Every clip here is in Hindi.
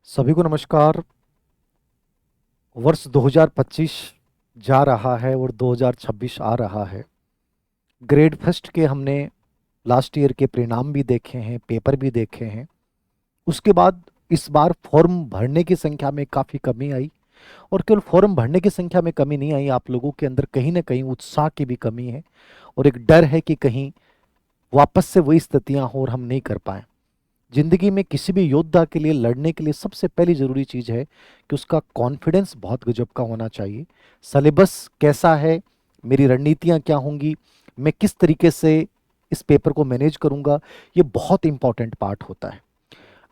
सभी को नमस्कार। वर्ष 2025 जा रहा है और 2026 आ रहा है। ग्रेड फर्स्ट के हमने लास्ट ईयर के परिणाम भी देखे हैं, पेपर भी देखे हैं। उसके बाद इस बार फॉर्म भरने की संख्या में काफ़ी कमी आई, और केवल फॉर्म भरने की संख्या में कमी नहीं आई, आप लोगों के अंदर कहीं ना कहीं उत्साह की भी कमी है, और एक डर है कि कहीं वापस से वही स्थितियां हो और हम नहीं कर पाए। जिंदगी में किसी भी योद्धा के लिए लड़ने के लिए सबसे पहली जरूरी चीज है कि उसका कॉन्फिडेंस बहुत गजब का होना चाहिए। सिलेबस कैसा है, मेरी रणनीतियां क्या होंगी, मैं किस तरीके से इस पेपर को मैनेज करूंगा, ये बहुत इंपॉर्टेंट पार्ट होता है।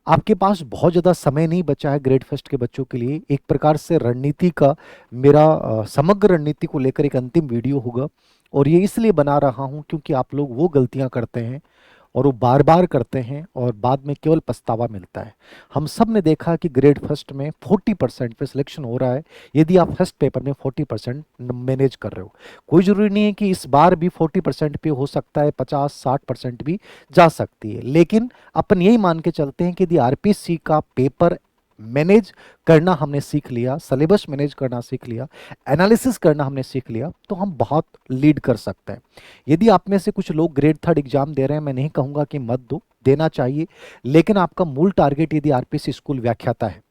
आपके पास बहुत ज़्यादा समय नहीं बचा है ग्रेड फर्स्ट के बच्चों के लिए। एक प्रकार से रणनीति का मेरा समग्र रणनीति को लेकर एक अंतिम वीडियो होगा, और ये इसलिए बना रहा हूँ क्योंकि आप लोग वो गलतियाँ करते हैं और वो बार बार करते हैं और बाद में केवल पछतावा मिलता है। हम सब ने देखा कि ग्रेड फर्स्ट में 40% पे सिलेक्शन हो रहा है, यदि आप फर्स्ट पेपर में 40% मैनेज कर रहे हो। कोई ज़रूरी नहीं है कि इस बार भी 40% पे हो सकता है, 50-60% भी जा सकती है, लेकिन अपन यही मान के चलते हैं कि यदि आरपीसी का पेपर मैनेज करना हमने सीख लिया, सिलेबस मैनेज करना सीख लिया, एनालिसिस करना हमने सीख लिया, तो हम बहुत लीड कर सकते हैं। यदि आप में से कुछ लोग ग्रेड थर्ड एग्जाम दे रहे हैं, मैं नहीं कहूंगा कि मत दो, देना चाहिए, लेकिन आपका मूल टारगेट यदि आरपीसी स्कूल व्याख्याता है,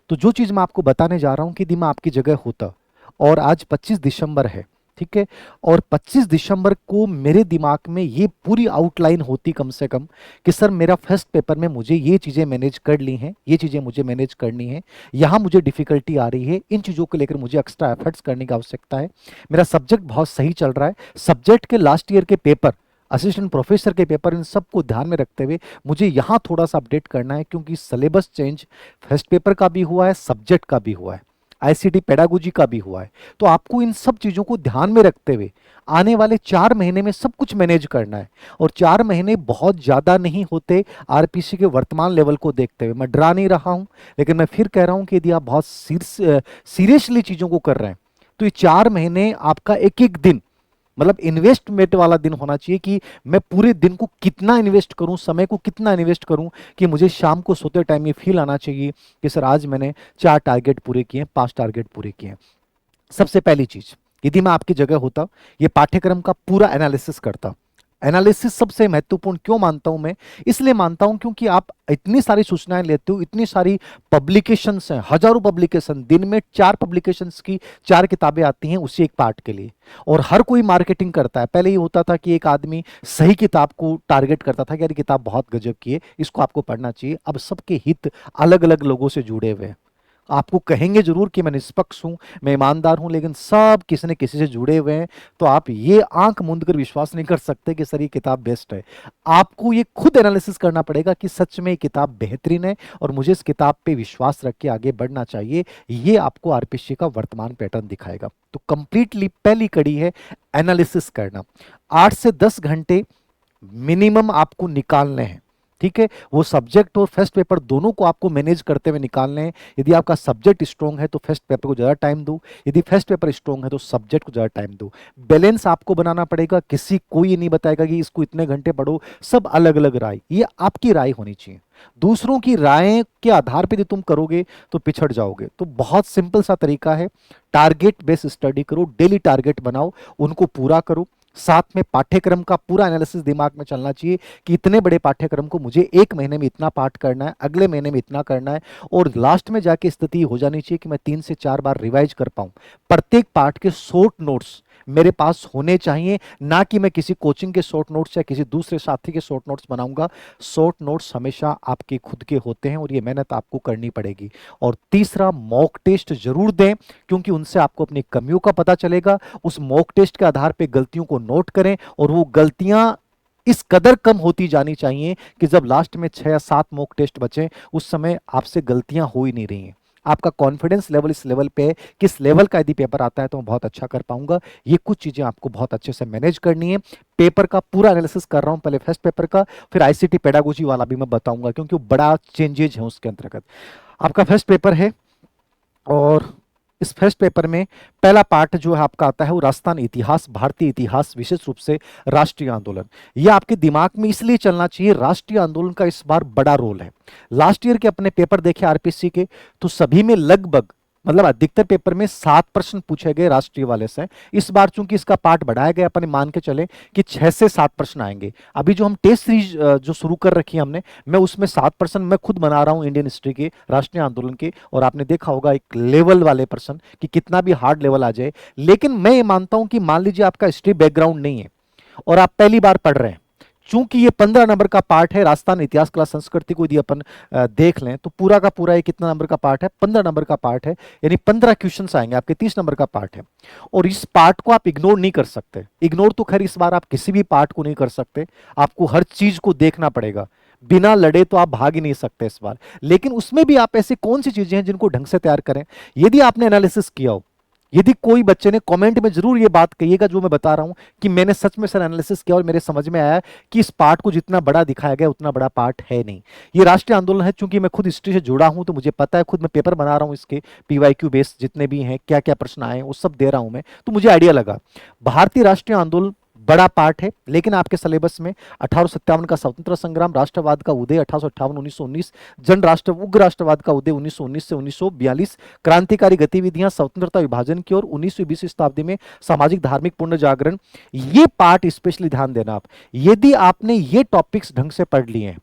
तो जो चीज़ मैं आपको बताने जा रहा हूं कि यदि मैं आपकी जगह होता और आज 25 दिसंबर है, ठीक है, और 25 दिसंबर को मेरे दिमाग में ये पूरी आउटलाइन होती कम से कम कि सर मेरा फर्स्ट पेपर में मुझे ये चीज़ें मैनेज कर ली हैं, ये चीज़ें मुझे मैनेज करनी है, यहाँ मुझे डिफिकल्टी आ रही है, इन चीज़ों को लेकर मुझे एक्स्ट्रा एफर्ट्स करने की आवश्यकता है, मेरा सब्जेक्ट बहुत सही चल रहा है, सब्जेक्ट के लास्ट ईयर के पेपर, असिस्टेंट प्रोफेसर के पेपर, इन सबको ध्यान में रखते हुए मुझे यहाँ थोड़ा सा अपडेट करना है, क्योंकि सिलेबस चेंज फर्स्ट पेपर का भी हुआ है, सब्जेक्ट का भी हुआ है, आईसीटी पेडागोजी का भी हुआ है। तो आपको इन सब चीज़ों को ध्यान में रखते हुए आने वाले 4 महीने में सब कुछ मैनेज करना है, और 4 महीने बहुत ज़्यादा नहीं होते आरपीसी के वर्तमान लेवल को देखते हुए। मैं डरा नहीं रहा हूँ, लेकिन मैं फिर कह रहा हूँ कि यदि आप बहुत सीरियसली चीज़ों को कर रहे हैं, तो ये 4 महीने आपका एक एक दिन मतलब इन्वेस्टमेंट वाला दिन होना चाहिए, कि मैं पूरे दिन को कितना इन्वेस्ट करूं, समय को कितना इन्वेस्ट करूं, कि मुझे शाम को सोते टाइम ये फील आना चाहिए कि सर आज मैंने 4 टारगेट पूरे किए, 5 टारगेट पूरे किए। सबसे पहली चीज, यदि मैं आपकी जगह होता, ये पाठ्यक्रम का पूरा एनालिसिस करता। एनालिसिस सबसे महत्वपूर्ण क्यों मानता हूं मैं? इसलिए मानता हूं क्योंकि आप इतनी सारी सूचनाएं लेते हो, इतनी सारी पब्लिकेशंस हैं, हजारों पब्लिकेशन, दिन में 4 पब्लिकेशंस की 4 किताबें आती हैं उसी एक पार्ट के लिए, और हर कोई मार्केटिंग करता है। पहले ये होता था कि एक आदमी सही किताब को टारगेट करता था कि यार किताब बहुत गजब की है, इसको आपको पढ़ना चाहिए। अब सबके हित अलग अलग लोगों से जुड़े हुए हैं। आपको कहेंगे जरूर कि मैं निष्पक्ष हूं, मैं ईमानदार हूं, लेकिन सब किसी न किसी से जुड़े हुए हैं। तो आप ये आंख मूंद कर विश्वास नहीं कर सकते कि सर ये किताब बेस्ट है। आपको ये खुद एनालिसिस करना पड़ेगा कि सच में ये किताब बेहतरीन है और मुझे इस किताब पे विश्वास रख के आगे बढ़ना चाहिए। ये आपको आरपीसी का वर्तमान पैटर्न दिखाएगा। तो कंप्लीटली पहली कड़ी है एनालिसिस करना। 8 से 10 घंटे मिनिमम आपको निकालने हैं, ठीक है। वो सब्जेक्ट और फर्स्ट पेपर दोनों को आपको मैनेज करते हुए निकालने हैं। यदि आपका सब्जेक्ट स्ट्रॉन्ग है तो फर्स्ट पेपर को ज़्यादा टाइम दो, यदि फर्स्ट पेपर स्ट्रॉन्ग है तो सब्जेक्ट को ज़्यादा टाइम दो। बैलेंस आपको बनाना पड़ेगा। किसी कोई ये नहीं बताएगा कि इसको इतने घंटे पढ़ो, सब अलग अलग राय, ये आपकी राय होनी चाहिए। दूसरों की राय के आधार पर यदि तुम करोगे तो पिछड़ जाओगे। तो बहुत सिंपल सा तरीका है, टारगेट बेस्ड स्टडी करो, डेली टारगेट बनाओ, उनको पूरा करो। साथ में पाठ्यक्रम का पूरा एनालिसिस दिमाग में चलना चाहिए कि इतने बड़े पाठ्यक्रम को मुझे एक महीने में इतना पाठ करना है, अगले महीने में इतना करना है, और लास्ट में जाके स्थिति हो जानी चाहिए कि मैं 3 से 4 बार रिवाइज कर पाऊं। प्रत्येक पाठ के शॉर्ट नोट्स मेरे पास होने चाहिए, ना कि मैं किसी कोचिंग के शॉर्ट नोट्स या किसी दूसरे साथी के शॉर्ट नोट्स बनाऊंगा। शॉर्ट नोट्स हमेशा आपके खुद के होते हैं और ये मेहनत आपको करनी पड़ेगी। और तीसरा, मॉक टेस्ट जरूर दें, क्योंकि उनसे आपको अपनी कमियों का पता चलेगा। उस मॉक टेस्ट के आधार पर गलतियों को नोट करें, और वो गलतियां इस कदर कम होती जानी चाहिए कि जब लास्ट में 6 या 7 मॉक टेस्ट बचे, उस समय आपसे गलतियां हो ही नहीं रही हैं। आपका कॉन्फिडेंस लेवल इस लेवल पे है, किस लेवल का यदि पेपर आता है तो मैं बहुत अच्छा कर पाऊंगा। ये कुछ चीजें आपको बहुत अच्छे से मैनेज करनी है। पेपर का पूरा एनालिसिस कर रहा हूं, पहले फर्स्ट पेपर का, फिर आईसीटी पेडागोजी वाला भी मैं बताऊंगा, क्योंकि वो बड़ा चेंजेज है उसके अंतर्गत। आपका फर्स्ट पेपर है, और इस फर्स्ट पेपर में पहला पार्ट जो है आपका आता है वो राजस्थान इतिहास, भारतीय इतिहास, विशेष रूप से राष्ट्रीय आंदोलन। ये आपके दिमाग में इसलिए चलना चाहिए, राष्ट्रीय आंदोलन का इस बार बड़ा रोल है। लास्ट ईयर के अपने पेपर देखे आरपीसी के, तो सभी में लगभग मतलब अधिकतर पेपर में 7 प्रश्न पूछे गए राष्ट्रीय वाले से। इस बार चूंकि इसका पार्ट बढ़ाया गया, अपन मान के चले कि 6 से 7 प्रश्न आएंगे। अभी जो हम टेस्ट सीरीज जो शुरू कर रखी है हमने, मैं उसमें 7 प्रश्न मैं खुद बना रहा हूं इंडियन हिस्ट्री के, राष्ट्रीय आंदोलन के, और आपने देखा होगा एक लेवल वाले प्रश्न कि कितना भी हार्ड लेवल आ जाए। लेकिन मैं ये मानता हूं कि मान लीजिए आपका हिस्ट्री बैकग्राउंड नहीं है और आप पहली बार पढ़ रहे हैं, चूंकि ये 15 नंबर का पार्ट है, राजस्थान इतिहास कला संस्कृति को यदि अपन देख लें तो पूरा का पूरा ये कितना नंबर का पार्ट है, 15 नंबर का पार्ट है, यानी 15 क्वेश्चंस आएंगे आपके, 30 नंबर का पार्ट है। और इस पार्ट को आप इग्नोर नहीं कर सकते। इग्नोर तो खैर इस बार आप किसी भी पार्ट को नहीं कर सकते, आपको हर चीज को देखना पड़ेगा, बिना लड़े तो आप भाग ही नहीं सकते इस बार। लेकिन उसमें भी आप ऐसी कौन सी चीजें हैं जिनको ढंग से तैयार करें, यदि आपने एनालिसिस किया हो। यदि कोई बच्चे ने कमेंट में जरूर ये बात कहिएगा जो मैं बता रहा हूं कि मैंने सच में सर एनालिसिस किया और मेरे समझ में आया कि इस पार्ट को जितना बड़ा दिखाया गया उतना बड़ा पार्ट है नहीं। ये राष्ट्रीय आंदोलन है, चूंकि मैं खुद हिस्ट्री से जुड़ा हूं तो मुझे पता है, खुद मैं पेपर बना रहा हूं इसके, पीवाईक्यू बेस जितने भी हैं, क्या क्या प्रश्न आए वो सब दे रहा हूं मैं, तो मुझे आइडिया लगा। भारतीय राष्ट्रीय आंदोलन बड़ा पार्ट है, लेकिन आपके सिलेबस में 1857 का स्वतंत्रता संग्राम, राष्ट्रवाद का उदय 1858 1919, जन राष्ट्र उग्र राष्ट्रवाद का उदय 1919 से 1942, क्रांतिकारी गतिविधियां स्वतंत्रता विभाजन की ओर 19वीं 20वीं शताब्दी में सामाजिक धार्मिक पुनर्जागरण। ये पार्ट स्पेशली ध्यान देना आप। यदि आपने ये टॉपिक्स ढंग से पढ़ लिए हैं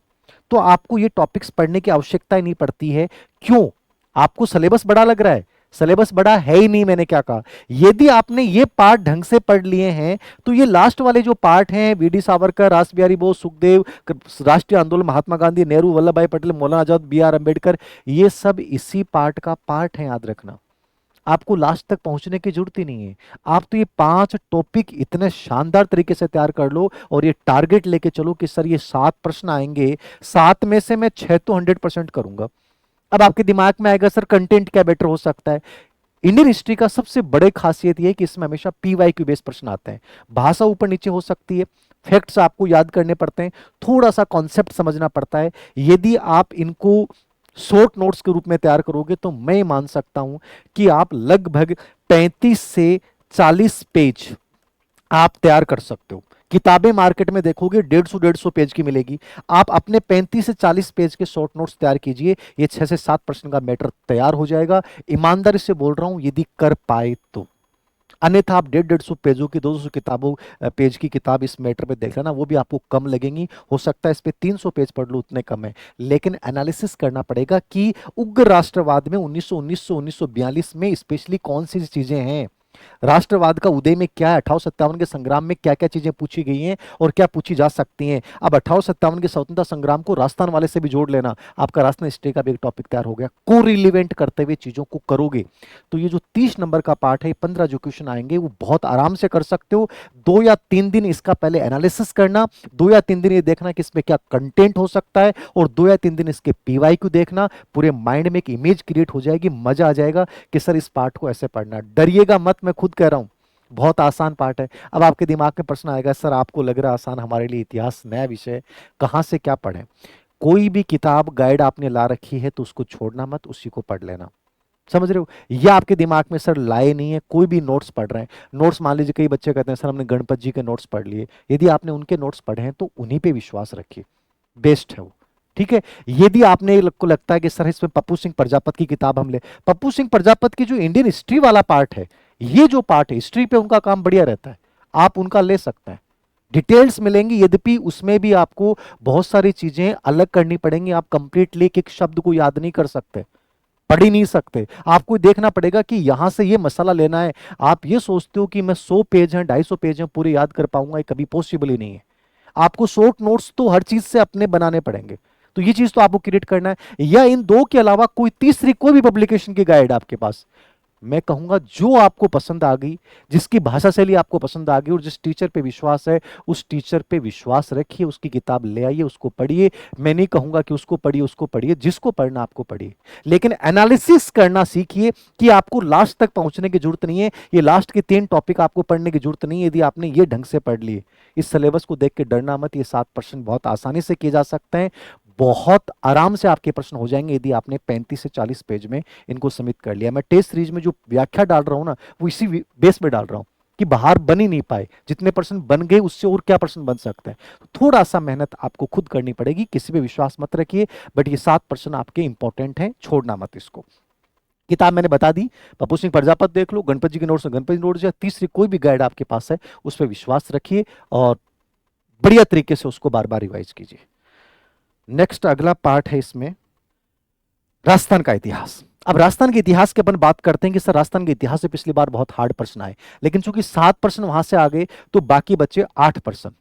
तो आपको ये टॉपिक्स पढ़ने की आवश्यकता ही नहीं पड़ती है। क्यों? आपको सिलेबस बड़ा लग रहा है? सिलेबस बड़ा है ही नहीं, मैंने क्या कहा। यदि आपने ये पार्ट ढंग से पढ़ लिए हैं तो ये लास्ट वाले जो पार्ट हैं, वीडी सावरकर, रास बिहारी बोस, सुखदेव, राष्ट्रीय आंदोलन, महात्मा गांधी, नेहरू, वल्लभ भाई पटेल, मौलाना आजाद, बी आर अंबेडकर, ये सब इसी पार्ट का पार्ट है, याद रखना। आपको लास्ट तक पहुंचने की जरूरत ही नहीं है। आप तो ये 5 टॉपिक इतने शानदार तरीके से तैयार कर लो और ये टारगेट लेके चलो कि सर ये 7 प्रश्न आएंगे, 7 में से मैं 6 तो 100% करूंगा। अब आपके दिमाग में आएगा सर कंटेंट क्या बेटर हो सकता है। इंडियन हिस्ट्री का सबसे बड़ी खासियत यह है कि इसमें हमेशा पीवाईक्यू बेस्ड प्रश्न आते हैं। भाषा ऊपर नीचे हो सकती है, फैक्ट्स आपको याद करने पड़ते हैं, थोड़ा सा कॉन्सेप्ट समझना पड़ता है। यदि आप इनको शॉर्ट नोट्स के रूप में तैयार करोगे तो मैं मान सकता हूं कि आप लगभग 35 से 40 पेज आप तैयार कर सकते हो। किताबें मार्केट में देखोगे 150 पेज की मिलेगी। आप अपने 35 से 40 पेज के शॉर्ट नोट्स तैयार कीजिए, ये 6 से 7 प्रश्न का मैटर तैयार हो जाएगा। ईमानदारी से बोल रहा हूं, यदि कर पाए तो। अन्यथा आप 150 पेजों की, 200 किताबों पेज की किताब इस मैटर पे देख लेना, वो भी आपको कम लगेंगी। हो सकता है इस पे 300 पेज पढ़ लो, उतने कम है। लेकिन एनालिसिस करना पड़ेगा कि उग्र राष्ट्रवाद में 1919 से 1942 में स्पेशली कौन सी चीजें हैं, राष्ट्रवाद का उदय में क्या है, 1857 के संग्राम में क्या क्या चीजें पूछी गई हैं और क्या पूछी जा सकती हैं। अब 1857 के स्वतंत्रता संग्राम को राजस्थान वाले से भी जोड़ लेना, आपका राजस्थान हिस्ट्री का भी एक टॉपिक तैयार हो गया। को रिलेवेंट करते हुए चीजों को करोगे तो ये जो 30 नंबर का पार्ट है, 15 जो क्वेश्चन आएंगे वो बहुत आराम से कर सकते हो। 2 या 3 दिन इसका पहले एनालिसिस करना, 2 या 3 दिन ये देखना कि इसमें क्या कंटेंट हो सकता है, और 2 या 3 दिन इसके पीवाईक्यू देखना। पूरे माइंड में एक इमेज क्रिएट हो जाएगी, मजा आ जाएगा कि सर इस पार्ट को ऐसे पढ़ना। डरिएगा मत, मैं खुद कह रहा हूं बहुत आसान पार्ट है। अब आपके दिमाग में प्रश्न आएगा, सर आपको लग रहा है आसान, हमारे लिए इतिहास नया विषय है, कहां से क्या पढ़ें। कोई भी किताब गाइड आपने ला रखी है तो उसको छोड़ना मत, उसी को पढ़ लेना। समझ रहे हो? या आपके दिमाग में सर लाए नहीं है, कोई भी नोट्स पढ़ रहे हैं, नोट्स मान लीजिए कई बच्चे कहते हैं सर हमने गणपत जी के नोट्स पढ़ लिए, यदि आपने उनके नोट्स पढ़े हैं तो उन्हीं पे विश्वास रखिए, बेस्ट है वो। ठीक है। यदि आपने को लगता है कि सर इसमें पप्पू सिंह प्रजापत की किताब हम ले, पप्पू सिंह प्रजापत की जो इंडियन हिस्ट्री वाला पार्ट है, ये जो पार्ट है हिस्ट्री पे उनका काम बढ़िया रहता है, आप उनका ले सकते हैं, डिटेल्स मिलेंगी। यद्यपि उसमें भी आपको बहुत सारी चीजें अलग करनी पड़ेंगी, आप कंप्लीटली एक शब्द को याद नहीं कर सकते, पढ़ ही नहीं सकते। आपको देखना पड़ेगा कि यहां से ये मसाला लेना है। आप ये सोचते हो कि मैं 100 पेज हैं, 250 पेज हैं, पूरे याद कर पाऊंगा, ये कभी पॉसिबल ही नहीं है। आपको शॉर्ट नोट्स तो हर चीज से अपने बनाने पड़ेंगे, तो ये चीज तो आपको क्रिएट करना है। या इन 2 के अलावा कोई तीसरी कोई भी पब्लिकेशन की गाइड आपके पास, मैं कहूंगा जो आपको पसंद आ गई, जिसकी भाषा शैली आपको पसंद आ गई और जिस टीचर पे विश्वास है, उस टीचर पे विश्वास रखिए, उसकी किताब ले आइए, उसको पढ़िए। मैं नहीं कहूंगा कि उसको पढ़िए, उसको पढ़िए, जिसको पढ़ना आपको पढ़िए, लेकिन एनालिसिस करना सीखिए कि आपको लास्ट तक पहुंचने की जरूरत नहीं है। ये लास्ट के 3 टॉपिक आपको पढ़ने की जरूरत नहीं है, यदि आपने ये ढंग से पढ़ लिए। इस सिलेबस को देख के डरना मत, ये 7% बहुत आसानी से किए जा सकते हैं। बहुत आराम से आपके प्रश्न हो जाएंगे यदि आपने 35 से 40 पेज में इनको सबमिट कर लिया। मैं टेस्ट सीरीज में जो व्याख्या डाल रहा हूं ना, वो इसी बेस में डाल रहा हूं कि बाहर बन ही नहीं पाए, जितने प्रश्न बन गए उससे और क्या प्रश्न बन सकते हैं। थोड़ा सा मेहनत आपको खुद करनी पड़ेगी, किसी पे विश्वास मत रखिए, बट ये 7 प्रश्न आपके इंपॉर्टेंट हैं, छोड़ना मत इसको। किताब मैंने बता दी, पप्पू सिंह प्रजापत देख लो, गणपत जी के नोट्स गणपति नोट्स, या तीसरी कोई भी गाइड आपके पास है उस पर विश्वास रखिए और बढ़िया तरीके से उसको बार बार रिवाइज कीजिए। नेक्स्ट अगला पार्ट है इसमें राजस्थान का इतिहास। अब राजस्थान के इतिहास की अपन बात करते हैं कि सर राजस्थान के इतिहास से पिछली बार बहुत हार्ड प्रश्न आए, लेकिन चूंकि 7 प्रश्न वहां से आ गए तो बाकी बचे 8 प्रश्न।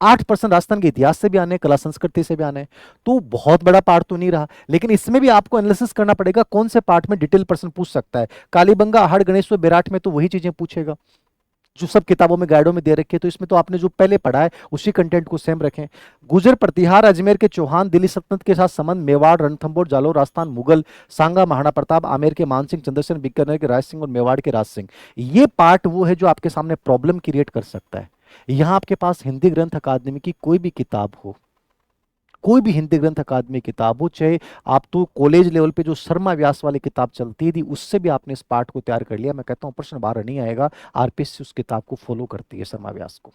8% राजस्थान के इतिहास से भी आने, कला संस्कृति से भी आने, तो बहुत बड़ा पार्ट तो नहीं रहा, लेकिन इसमें भी आपको एनालिसिस करना पड़ेगा कौन से पार्ट में डिटेल प्रश्न पूछ सकता है। कालीबंगा, आहड़, गणेश, बेराट में तो वही चीजें पूछेगा जो सब किताबों में गाइडों में दे रखे, तो इसमें तो आपने जो पहले पढ़ा है उसी कंटेंट को सेम रखें। गुजर, प्रतिहार, अजमेर के चौहान, दिल्ली सल्तनत के साथ संबंध, मेवाड़, रणथंभौर, जालोर, राजस्थान, मुगल, सांगा, महाराणा प्रताप, आमेर के मानसिंह, चंद्रसेन, बीकानेर के राज सिंह और मेवाड़ के राज सिंह। ये पार्ट वो है जो आपके सामने प्रॉब्लम क्रिएट कर सकता है। यहां आपके पास हिंदी ग्रंथ अकादमी की कोई भी किताब हो, कोई भी हिंदी ग्रंथ अकादमी किताब हो, चाहे आप तो कॉलेज लेवल पे जो शर्मा व्यास वाली किताब चलती थी उससे भी आपने इस पार्ट को तैयार कर लिया, मैं कहता हूं प्रश्न बाहर नहीं आएगा। आरपीएससी उस किताब को फॉलो करती है, शर्मा व्यास को।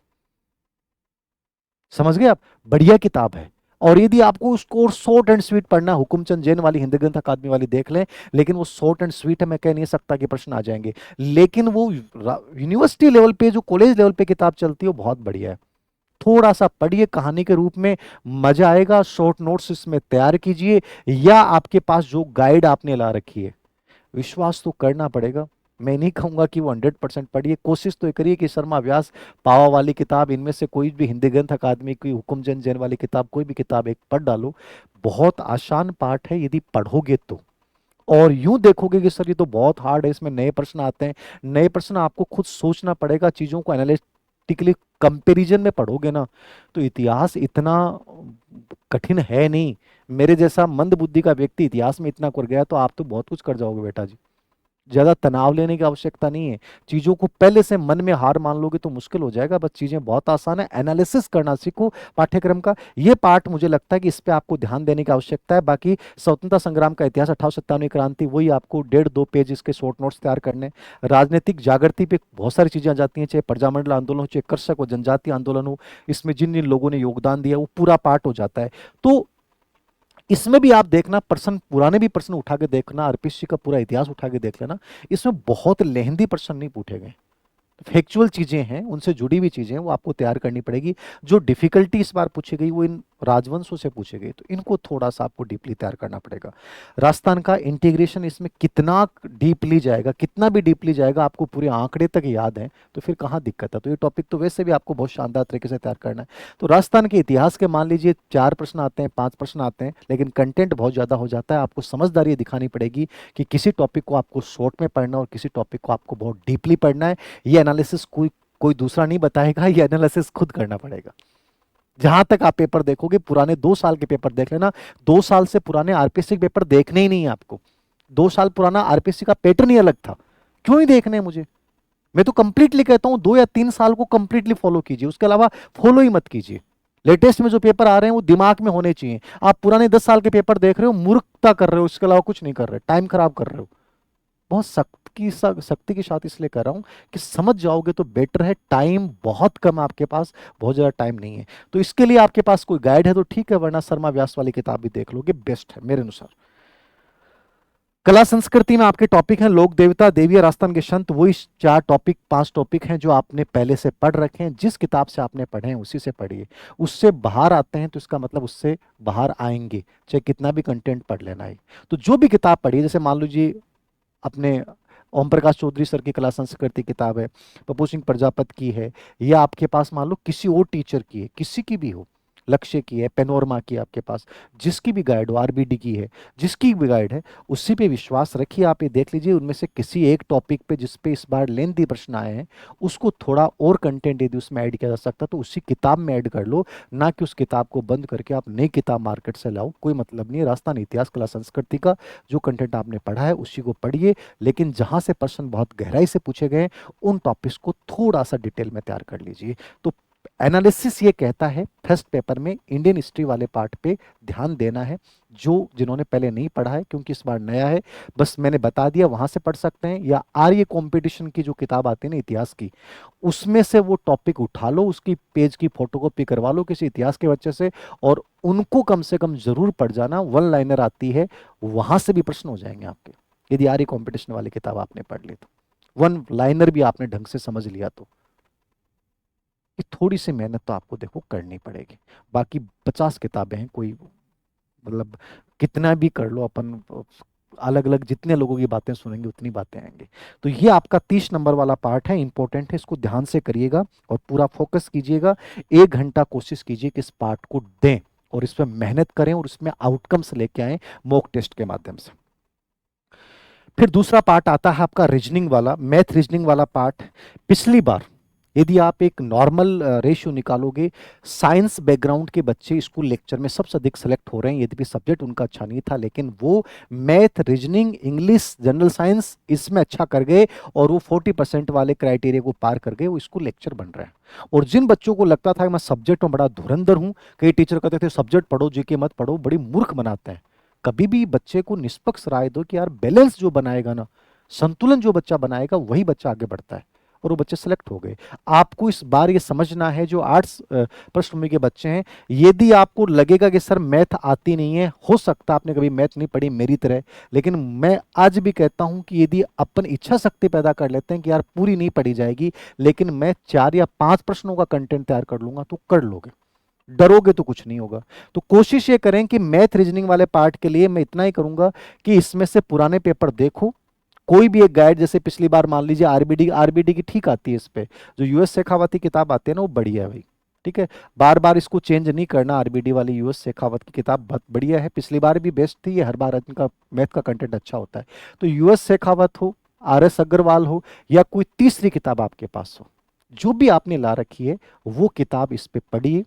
समझ गए आप? बढ़िया किताब है। और यदि आपको उसको शॉर्ट एंड स्वीट पढ़ना, हुकुमचंद जैन वाली हिंदी ग्रंथ अकादमी वाली देख लें, लेकिन वो शॉर्ट एंड स्वीट है, मैं कह नहीं सकता कि प्रश्न आ जाएंगे, लेकिन वो यूनिवर्सिटी लेवल पे जो कॉलेज लेवल पे किताब चलती है वो बहुत बढ़िया है। थोड़ा सा पढ़िए कहानी के रूप में, मजा आएगा। शॉर्ट नोट्स इसमें तैयार कीजिए, या आपके पास जो गाइड आपने ला रखी है, विश्वास तो करना पड़ेगा। मैं नहीं कहूंगा कि वो 100% पढ़िए, कोशिश तो करिए कि शर्मा व्यास, पावा वाली किताब, इनमें से कोई भी हिंदी ग्रंथ अकादमी की हुकुमचंद जैन वाली किताब, कोई भी किताब एक पढ़ डालो। बहुत आसान पाठ है यदि पढ़ोगे तो। और यूं देखोगे कि सर ये तो बहुत हार्ड है, इसमें नए प्रश्न आते हैं, नए प्रश्न आपको खुद सोचना पड़ेगा, चीजों को एनालिटिकली कंपैरिजन में पढ़ोगे ना, तो इतिहास इतना कठिन है नहीं। मेरे जैसा मंद बुद्धि का व्यक्ति इतिहास में इतना कर गया तो आप तो बहुत कुछ कर जाओगे बेटा जी। ज्यादा तनाव लेने की आवश्यकता नहीं है, चीजों को पहले से मन में हार मान लोगे तो मुश्किल हो जाएगा। बस चीजें बहुत आसान है, एनालिसिस करना सीखो पाठ्यक्रम का। ये पार्ट मुझे लगता है कि इस पे आपको ध्यान देने की आवश्यकता है। बाकी स्वतंत्रता संग्राम का इतिहास, 1857 क्रांति, वही आपको 1.5-2 पेज इसके शॉर्ट नोट्स तैयार करने। राजनीतिक जागृति पे बहुत सारी चीजें आ जाती हैं, चाहे प्रजामंडल आंदोलन हो, चाहे कृषक और जनजातीय आंदोलन हो, इसमें जिन जिन लोगों ने योगदान दिया वो पूरा पार्ट हो जाता है। तो इसमें भी आप देखना, प्रश्न पुराने भी प्रश्न उठा के देखना, आरपीएससी का पूरा इतिहास उठा के देख लेना, इसमें बहुत लेंदी प्रश्न नहीं पूछे गए। फैक्चुअल चीजें हैं, उनसे जुड़ी हुई चीजें हैं, वो आपको तैयार करनी पड़ेगी। जो डिफिकल्टी इस बार पूछी गई वो इन राजवंशों से पूछे गए, तो इनको थोड़ा सा आपको डीपली तैयार करना पड़ेगा। राजस्थान का इंटीग्रेशन इसमें कितना डीपली जाएगा, कितना भी डीपली जाएगा, आपको पूरे आंकड़े तक याद है तो फिर कहाँ दिक्कत है। तो ये टॉपिक तो वैसे भी आपको बहुत शानदार तरीके से तैयार करना है। तो राजस्थान के इतिहास के मान लीजिए 4 प्रश्न आते हैं, 5 प्रश्न आते हैं, लेकिन कंटेंट बहुत ज्यादा हो जाता है। आपको समझदारी दिखानी पड़ेगी कि किसी टॉपिक को आपको शॉर्ट में पढ़ना और किसी टॉपिक को आपको बहुत डीपली पढ़ना है। ये एनालिसिस कोई कोई दूसरा नहीं बताएगा, ये एनालिसिस खुद करना पड़ेगा। जहां तक आप पेपर देखोगे, पुराने 2 साल के पेपर देख लेना, 2 साल से पुराने आरपीएससी के पेपर देखने ही नहीं है आपको। 2 साल पुराना आरपीएससी का पैटर्न ही अलग था, क्यों ही देखने हैं मुझे। मैं तो कंप्लीटली कहता हूं 2 या 3 साल को कंप्लीटली फॉलो कीजिए, उसके अलावा फॉलो ही मत कीजिए। लेटेस्ट में जो पेपर आ रहे हैं वो दिमाग में होने चाहिए। आप पुराने 10 साल के पेपर देख रहे हो, मूर्खता कर रहे हो, इसके अलावा कुछ नहीं कर रहे, टाइम खराब कर रहे हो। बहुत सख्ती के साथ इसलिए कर रहा हूं कि समझ जाओगे तो बेटर है। टाइम बहुत कम है आपके पास, बहुत ज्यादा टाइम नहीं है। तो इसके लिए आपके पास कोई गाइड है तो ठीक है, वरना शर्मा व्यास वाली किताब भी देख लोगे, बेस्ट है मेरे अनुसार। कला संस्कृति में आपके टॉपिक हैं लोक देवता, देवी, राजस्थान के संत। वही 4 टॉपिक 5 टॉपिक हैं जो आपने पहले से पढ़ रखे हैं। जिस किताब से आपने पढ़े हैं उसी से पढ़िए। उससे बाहर आते हैं तो इसका मतलब उससे बाहर आएंगे, चाहे कितना भी कंटेंट पढ़ लेना है। तो जो भी किताब पढ़िए, जैसे मान लीजिए अपने ओम प्रकाश चौधरी सर की कला संस्कृति किताब है, पप्पू सिंह प्रजापत की है, या आपके पास मान लो किसी और टीचर की है, किसी की भी हो, लक्ष्य की है, पेनोरमा की है, आपके पास जिसकी भी गाइड हो, आरबीडी की है, जिसकी भी गाइड है, उसी पे विश्वास रखिए। आप ये देख लीजिए उनमें से किसी एक टॉपिक पे जिस पे इस बार लेंथी प्रश्न आए हैं, उसको थोड़ा और कंटेंट यदि उसमें ऐड किया जा सकता तो उसी किताब में ऐड कर लो, ना कि उस किताब को बंद करके आप नई किताब मार्केट से लाओ। कोई मतलब नहीं है। राजस्थान इतिहास कला संस्कृति का जो कंटेंट आपने पढ़ा है उसी को पढ़िए, लेकिन जहां से प्रश्न बहुत गहराई से पूछे गए उन टॉपिक्स को थोड़ा सा डिटेल में तैयार कर लीजिए। तो एनालिसिस ये कहता है फर्स्ट पेपर में इंडियन हिस्ट्री वाले पार्ट पे ध्यान देना है, जो जिन्होंने पहले नहीं पढ़ा है, क्योंकि इस बार नया है, बस मैंने बता दिया, वहां से पढ़ सकते हैं, या आर्य कंपटीशन की जो किताब आती है ना इतिहास की, उसमें से वो टॉपिक उठा लो, उसकी पेज की फोटोकॉपी करवा लो किसी इतिहास के बच्चे से, और उनको कम से कम जरूर पढ़ जाना। वन लाइनर आती है, वहां से भी प्रश्न हो जाएंगे आपके, यदि आर्य कंपटीशन वाली किताब आपने पढ़ ली तो, वन लाइनर भी आपने ढंग से समझ लिया तो। कि थोड़ी सी मेहनत तो आपको देखो करनी पड़ेगी। बाकी 50 किताबें हैं, कोई मतलब कितना भी कर लो अपन, अलग अलग जितने लोगों की बातें सुनेंगे उतनी बातें आएंगी। तो ये आपका 30 नंबर वाला पार्ट है, इंपॉर्टेंट है, इसको ध्यान से करिएगा और पूरा फोकस कीजिएगा। 1 घंटा कोशिश कीजिए कि इस पार्ट को दें और इस पर मेहनत करें और इसमें आउटकम्स लेके आए मॉक टेस्ट के माध्यम से। फिर दूसरा पार्ट आता है आपका रीजनिंग वाला, मैथ रीजनिंग वाला पार्ट। पिछली बार यदि आप एक नॉर्मल रेशियो निकालोगे, साइंस बैकग्राउंड के बच्चे स्कूल लेक्चर में सबसे अधिक सेलेक्ट हो रहे हैं, यद्यपि सब्जेक्ट उनका अच्छा नहीं था, लेकिन वो math, reasoning, English, general science इसमें अच्छा कर गए और वो 40% वाले क्राइटेरिया को पार कर गए, वो स्कूल लेक्चर बन रहे हैं। और जिन बच्चों को लगता था कि मैं सब्जेक्ट में बड़ा धुरंधर हूं, कई टीचर कहते थे सब्जेक्ट पढ़ो जीके मत पढ़ो, बड़ी मूर्ख बनाते हैं। कभी भी बच्चे को निष्पक्ष राय दो कि यार बैलेंस जो बनाएगा ना, संतुलन जो बच्चा बनाएगा वही बच्चा आगे बढ़ता है, और वो बच्चे सेलेक्ट हो गए। आपको इस बार ये समझना है, जो आर्ट्स पृष्ठभूमि के बच्चे हैं, यदि आपको लगेगा कि सर मैथ आती नहीं है, हो सकता आपने कभी मैथ नहीं पढ़ी मेरी तरह, लेकिन मैं आज भी कहता हूं कि यदि अपन इच्छा शक्ति पैदा कर लेते हैं कि यार पूरी नहीं पढ़ी जाएगी, लेकिन मैं 4 या 5 प्रश्नों का कंटेंट तैयार कर लूंगा, तो कर लोगे, डरोगे तो कुछ नहीं होगा। तो कोशिश ये करें कि मैथ रीजनिंग वाले पार्ट के लिए मैं इतना ही करूंगा कि इसमें से पुराने पेपर देखो, कोई भी एक गाइड, जैसे पिछली बार मान लीजिए आरबीडी की ठीक आती है, इस पे जो यूएस शेखावत की किताब आती है ना वो बढ़िया है भाई, ठीक है, बार बार इसको चेंज नहीं करना। आरबीडी वाली यूएस शेखावत की किताब बहुत बढ़िया है, पिछली बार भी बेस्ट थी, ये हर बार इनका मैथ का कंटेंट अच्छा होता है। तो यूएस शेखावत हो, आर एस अग्रवाल हो, या कोई तीसरी किताब आपके पास हो, जो भी आपने ला रखी है वो किताब इस पे पढ़िए।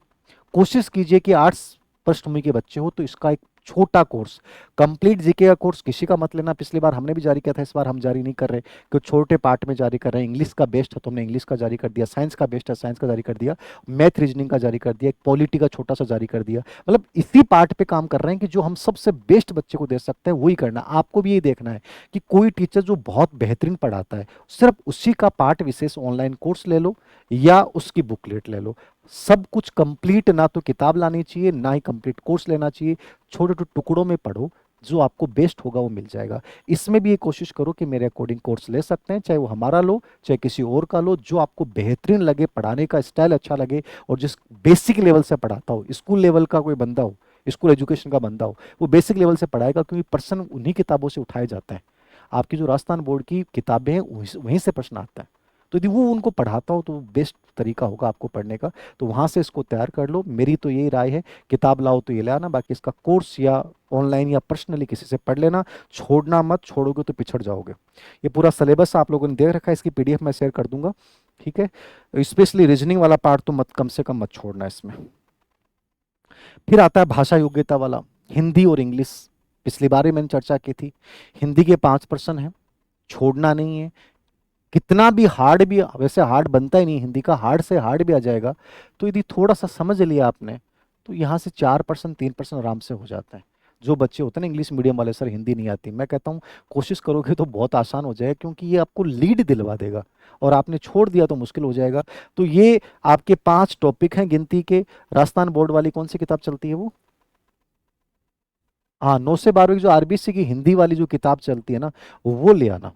कोशिश कीजिए कि आर्ट्स पृष्ठभूमि के बच्चे हो तो इसका एक छोटा कोर्स, कंप्लीट जीके का कोर्स किसी का मत लेना, पिछली बार हमने भी जारी किया था, इस बार हम जारी नहीं कर रहे, क्योंकि छोटे पार्ट में जारी कर रहे हैं। इंग्लिश का बेस्ट है तो हमने इंग्लिश का जारी कर दिया, साइंस का बेस्ट है साइंस का जारी कर दिया, मैथ रीजनिंग का जारी कर दिया, एक पॉलिटी का छोटा सा जारी कर दिया। मतलब इसी पार्ट पे काम कर रहे हैं कि जो हम सबसे बेस्ट बच्चे को दे सकते हैं वही करना। आपको भी यही देखना है कि कोई टीचर जो बहुत बेहतरीन पढ़ाता है, सिर्फ उसी का पार्ट विशेष ऑनलाइन कोर्स ले लो या उसकी बुकलेट ले लो। सब कुछ कंप्लीट ना तो किताब लानी चाहिए, ना ही कंप्लीट कोर्स लेना चाहिए, छोटे छोटे टुकड़ों में पढ़ो, जो आपको बेस्ट होगा वो मिल जाएगा। इसमें भी ये कोशिश करो कि मेरे अकॉर्डिंग कोर्स ले सकते हैं, चाहे वो हमारा लो चाहे किसी और का लो, जो आपको बेहतरीन लगे, पढ़ाने का स्टाइल अच्छा लगे, और जिस बेसिक लेवल से पढ़ाता हो, स्कूल लेवल का कोई बंदा हो, स्कूल एजुकेशन का बंदा हो, वो बेसिक लेवल से पढ़ाएगा, क्योंकि प्रश्न उन्हीं किताबों से उठाए जाते हैं। आपकी जो राजस्थान बोर्ड की किताबें हैं वहीं से प्रश्न आता है, तो यदि वो उनको पढ़ाता हो तो बेस्ट तरीका होगा आपको पढ़ने का। तो वहां से इसको तैयार कर लो, मेरी तो यही राय है, किताब लाओ तो ये ले आना, बाकी इसका कोर्स या ऑनलाइन या पर्सनली किसी से पढ़ लेना, छोड़ना मत, छोड़ोगे तो पिछड़ जाओगे। ये पूरा सिलेबस आप लोगों ने देख रखा है, इसकी पीडीएफ मैं शेयर कर दूंगा, ठीक है। स्पेशली रीजनिंग वाला पार्ट तो मत, कम से कम मत छोड़ना इसमें। फिर आता है भाषा योग्यता वाला, हिंदी और इंग्लिश। पिछली बार ही मैंने चर्चा की थी, हिंदी के 5 प्रश्न है, छोड़ना नहीं है। कितना भी हार्ड भी, वैसे हार्ड बनता ही नहीं हिंदी का, हार्ड से हार्ड भी आ जाएगा, तो यदि थोड़ा सा समझ लिया आपने तो यहाँ से 4%, 3% आराम से हो जाता है। जो बच्चे होते हैं ना इंग्लिश मीडियम वाले, सर हिंदी नहीं आती, मैं कहता हूँ कोशिश करोगे तो बहुत आसान हो जाएगा, क्योंकि ये आपको लीड दिलवा देगा, और आपने छोड़ दिया तो मुश्किल हो जाएगा। तो ये आपके 5 टॉपिक हैं गिनती के। राजस्थान बोर्ड वाली कौन सी किताब चलती है वो, हाँ 9 से 12 की जो आरबीसी की हिंदी वाली जो किताब चलती है ना, वो ले आना,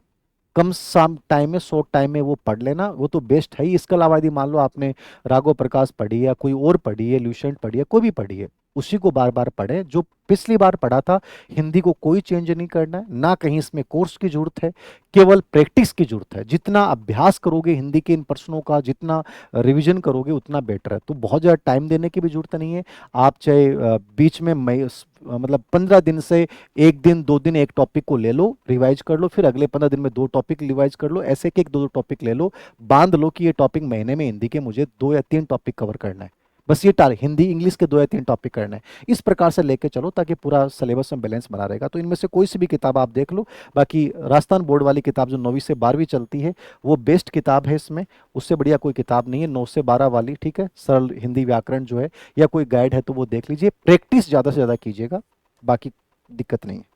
कम सम टाइम में, शॉर्ट टाइम में वो पढ़ लेना, वो तो बेस्ट है ही। इसके अलावा यदि मान लो आपने राघव प्रकाश पढ़ी है, कोई और पढ़ी है, ल्यूसेंट पढ़ी है, कोई भी पढ़ी है, उसी को बार बार पढ़े, जो पिछली बार पढ़ा था। हिंदी को कोई चेंज नहीं करना है, ना कहीं इसमें कोर्स की जरूरत है, केवल प्रैक्टिस की जरूरत है। जितना अभ्यास करोगे हिंदी के इन प्रश्नों का, जितना रिवीजन करोगे उतना बेटर है। तो बहुत ज़्यादा टाइम देने की भी जरूरत नहीं है। आप चाहे बीच में मतलब 15 दिन से 1 दिन 2 दिन एक टॉपिक को ले लो, रिवाइज कर लो, फिर अगले 15 दिन में 2 टॉपिक रिवाइज कर लो, ऐसे एक 2 टॉपिक ले लो, बांध लो कि ये टॉपिक महीने में हिंदी के मुझे 2 या 3 टॉपिक कवर करना है, बस ये हिंदी इंग्लिश के 2 या 3 टॉपिक करने हैं। इस प्रकार से लेके चलो ताकि पूरा सिलेबस में बैलेंस बना रहेगा। तो इनमें से कोई सी भी किताब आप देख लो। बाकी राजस्थान बोर्ड वाली किताब जो 9वीं से 12वीं चलती है वो बेस्ट किताब है इसमें, उससे बढ़िया कोई किताब नहीं है। 9 से 12 वाली, ठीक है, सरल हिंदी व्याकरण जो है, या कोई गाइड है तो वो देख लीजिए। प्रैक्टिस ज़्यादा से ज़्यादा कीजिएगा, बाकी दिक्कत नहीं है।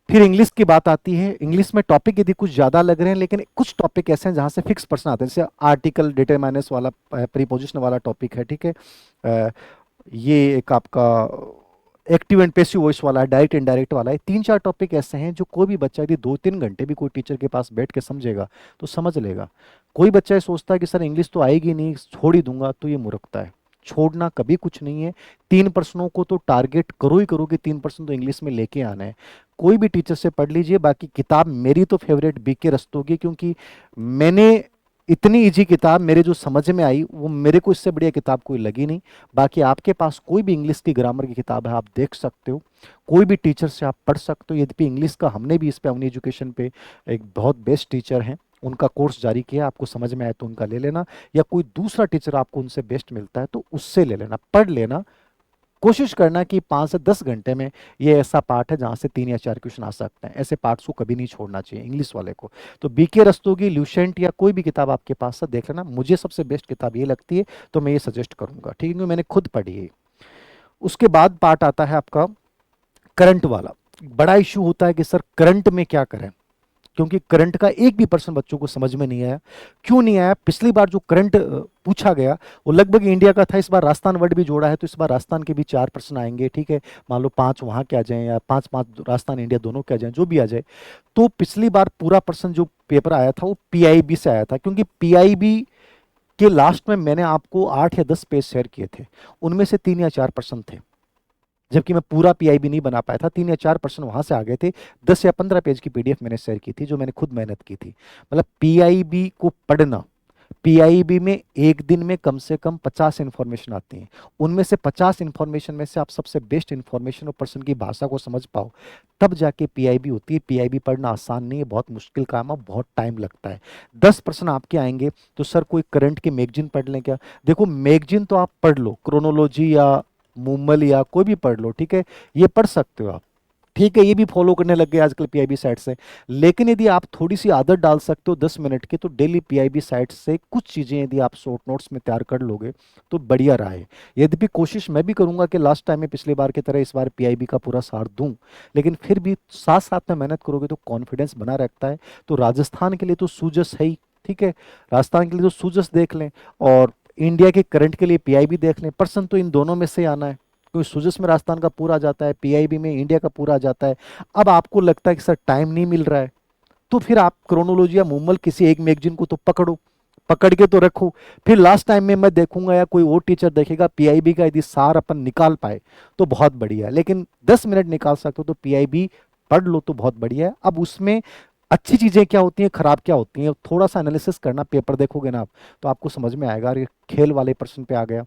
फिर इंग्लिश की बात आती है। इंग्लिश में टॉपिक यदि कुछ ज़्यादा लग रहे हैं, लेकिन कुछ टॉपिक ऐसे हैं जहाँ से फिक्स पर्सन आते हैं, जैसे आर्टिकल, डिटरमाइनस वाला, प्रीपोजिशन वाला टॉपिक है, ठीक है। ये एक आपका एक्टिव एंड पैसिव वॉइस वाला है, डायरेक्ट इनडायरेक्ट वाला है। 3-4 टॉपिक ऐसे हैं जो कोई भी बच्चा यदि 2-3 घंटे भी कोई टीचर के पास बैठ के समझेगा तो समझ लेगा। कोई बच्चा ये सोचता है कि सर इंग्लिश तो आएगी नहीं, छोड़ ही दूंगा, तो ये मूर्खता है। छोड़ना कभी कुछ नहीं है। 3 प्रश्नों को तो टारगेट करो ही करो कि 3 प्रश्न तो इंग्लिश में लेके आना है। कोई भी टीचर से पढ़ लीजिए। बाकी किताब मेरी तो फेवरेट बीके रस्तोगी, क्योंकि मैंने इतनी इजी किताब मेरे जो समझ में आई, वो मेरे को इससे बढ़िया किताब कोई लगी नहीं। बाकी आपके पास कोई भी इंग्लिश की ग्रामर की किताब है, आप देख सकते हो, कोई भी टीचर से आप पढ़ सकते हो। यद्यपि इंग्लिश का हमने भी इस पे अपनी एजुकेशन पे एक बहुत बेस्ट टीचर हैं, उनका कोर्स जारी किया, आपको समझ में आए तो उनका ले लेना, या कोई दूसरा टीचर आपको उनसे बेस्ट मिलता है तो उससे ले लेना, पढ़ लेना। कोशिश करना कि 5 से 10 घंटे में ये ऐसा पार्ट है जहाँ से 3 या 4 क्वेश्चन आ सकते हैं। ऐसे पार्ट्स को कभी नहीं छोड़ना चाहिए इंग्लिश वाले को। तो बीके रस्तोगी, ल्यूसेंट या कोई भी किताब आपके पास है देख लेना। मुझे सबसे बेस्ट किताब ये लगती है तो मैं ये सजेस्ट करूंगा, ठीक है, क्योंकि मैंने खुद पढ़ी है। उसके बाद पार्ट आता है आपका करंट वाला। बड़ा इश्यू होता है कि सर करंट में क्या करें, क्योंकि करंट का एक भी पर्सन बच्चों को समझ में नहीं आया। क्यों नहीं आया? पिछली बार जो करंट पूछा गया वो लगभग इंडिया का था। इस बार राजस्थान वर्ड भी जोड़ा है तो इस बार राजस्थान के भी 4 प्रश्न आएंगे, ठीक है। मान लो 5 वहां के आ जाएं या 5-5 राजस्थान इंडिया दोनों के आ जाएं, जो भी आ जाए। तो पिछली बार पूरा प्रश्न जो पेपर आया था वो पीआईबी से आया था, क्योंकि पीआईबी के लास्ट में मैंने आपको 8 या 10 पेज शेयर किए थे, उनमें से 3 या 4 प्रश्न थे, जबकि मैं पूरा पीआईबी नहीं बना पाया था। 3 या 4 प्रश्न वहां से आ गए थे। 10 या 15 पेज की पीडीएफ मैंने शेयर की थी, जो मैंने खुद मेहनत की थी। मतलब पीआईबी को पढ़ना, पीआईबी में एक दिन में कम से कम 50 इंफॉर्मेशन आती हैं। उनमें से 50 इंफॉर्मेशन में से आप सबसे बेस्ट इंफॉर्मेशन और पर्सन की भाषा को समझ पाओ, तब जाके पीआईबी होती है। पीआईबी पढ़ना आसान नहीं है, बहुत मुश्किल काम है, बहुत टाइम लगता है। 10 प्रश्न आपके आएंगे तो सर कोई करंट के मैगजीन पढ़ लें क्या? देखो मैगजीन तो आप पढ़ लो, क्रोनोलॉजी या मुम्मल या कोई भी पढ़ लो, ठीक है, ये पढ़ सकते हो आप, ठीक है, ये भी फॉलो करने लग गए आजकल पीआईबी साइट से। लेकिन यदि आप थोड़ी सी आदत डाल सकते हो 10 मिनट की, तो डेली पीआईबी साइट से कुछ चीजें यदि आप शॉर्ट नोट्स में तैयार कर लोगे तो बढ़िया रहा है। यद्यपि कोशिश मैं भी करूंगा कि लास्ट टाइम में पिछली बार की तरह इस बार पीआईबी का पूरा सार दूं, लेकिन फिर भी साथ साथ में मेहनत करोगे तो कॉन्फिडेंस बना रहता है। तो राजस्थान के लिए तो सूजस है ही, ठीक है, राजस्थान के लिए तो सूजस देख लें, और इंडिया के करंट के लिए पीआईबी देख लें। पर्सन तो इन दोनों में से आना है, क्योंकि सूजस में राजस्थान का पूरा आ जाता है, पीआईबी में इंडिया का पूरा आ जाता है। अब आपको लगता है कि सर टाइम नहीं मिल रहा है, तो फिर आप क्रोनोलॉजी या मुम्मल किसी एक मैगजीन को तो पकड़ो, पकड़ के तो रखो। फिर लास्ट टाइम में मैं देखूंगा या कोई और टीचर देखेगा, पीआईबी का यदि सार अपन निकाल पाए तो बहुत बढ़िया है। लेकिन 10 मिनट निकाल सकते हो तो पीआईबी पढ़ लो तो बहुत बढ़िया है। अब उसमें अच्छी चीजें क्या होती हैं, खराब क्या होती हैं, थोड़ा सा एनालिसिस करना, पेपर देखोगे ना आप तो आपको समझ में आएगा। ये खेल वाले प्रश्न पे आ गया,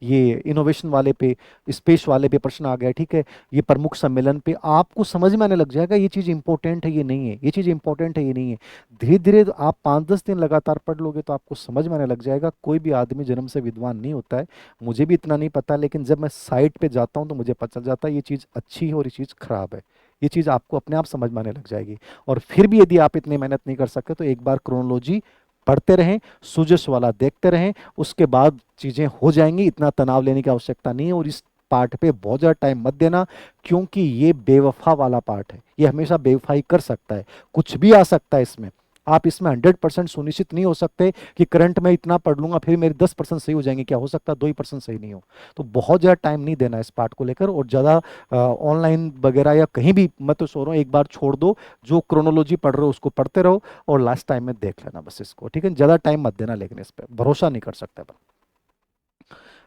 ये इनोवेशन वाले पे, स्पेस वाले पे प्रश्न आ गया, ठीक है, ये प्रमुख सम्मेलन पे, आपको समझ में आने लग जाएगा ये चीज़ इंपॉर्टेंट है ये नहीं है, ये चीज़ इंपॉर्टेंट है ये नहीं है। धीरे धीरे आप 5-10 दिन लगातार पढ़ लोगे तो आपको समझ में आने लग जाएगा। कोई भी आदमी जन्म से विद्वान नहीं होता है, मुझे भी इतना नहीं पता, लेकिन जब मैं साइट पे जाता हूँ तो मुझे पता चल जाता है ये चीज़ अच्छी है और ये चीज़ खराब है। ये चीज़ आपको अपने आप समझ में आने लग जाएगी। और फिर भी यदि आप इतनी मेहनत नहीं कर सकते तो एक बार क्रोनोलॉजी पढ़ते रहें, सूजस वाला देखते रहें, उसके बाद चीजें हो जाएंगी। इतना तनाव लेने की आवश्यकता नहीं है। और इस पार्ट पे बहुत ज्यादा टाइम मत देना, क्योंकि ये बेवफा वाला पार्ट है, ये हमेशा बेवफाई कर सकता है, कुछ भी आ सकता है इसमें। आप इसमें 100% सुनिश्चित नहीं हो सकते कि करंट में इतना पढ़ लूंगा फिर मेरे 10% सही हो जाएंगे, क्या हो सकता है 2% सही नहीं हो। तो बहुत ज्यादा टाइम नहीं देना इस पार्ट को लेकर, और ज्यादा ऑनलाइन वगैरह या कहीं भी, मैं तो सो रहा हूँ एक बार छोड़ दो, जो क्रोनोलॉजी पढ़ रहे हो उसको पढ़ते रहो और लास्ट टाइम में देख लेना बस इसको, ठीक है, ज्यादा टाइम मत देना, लेकिन इस पर भरोसा नहीं कर सकते अपन।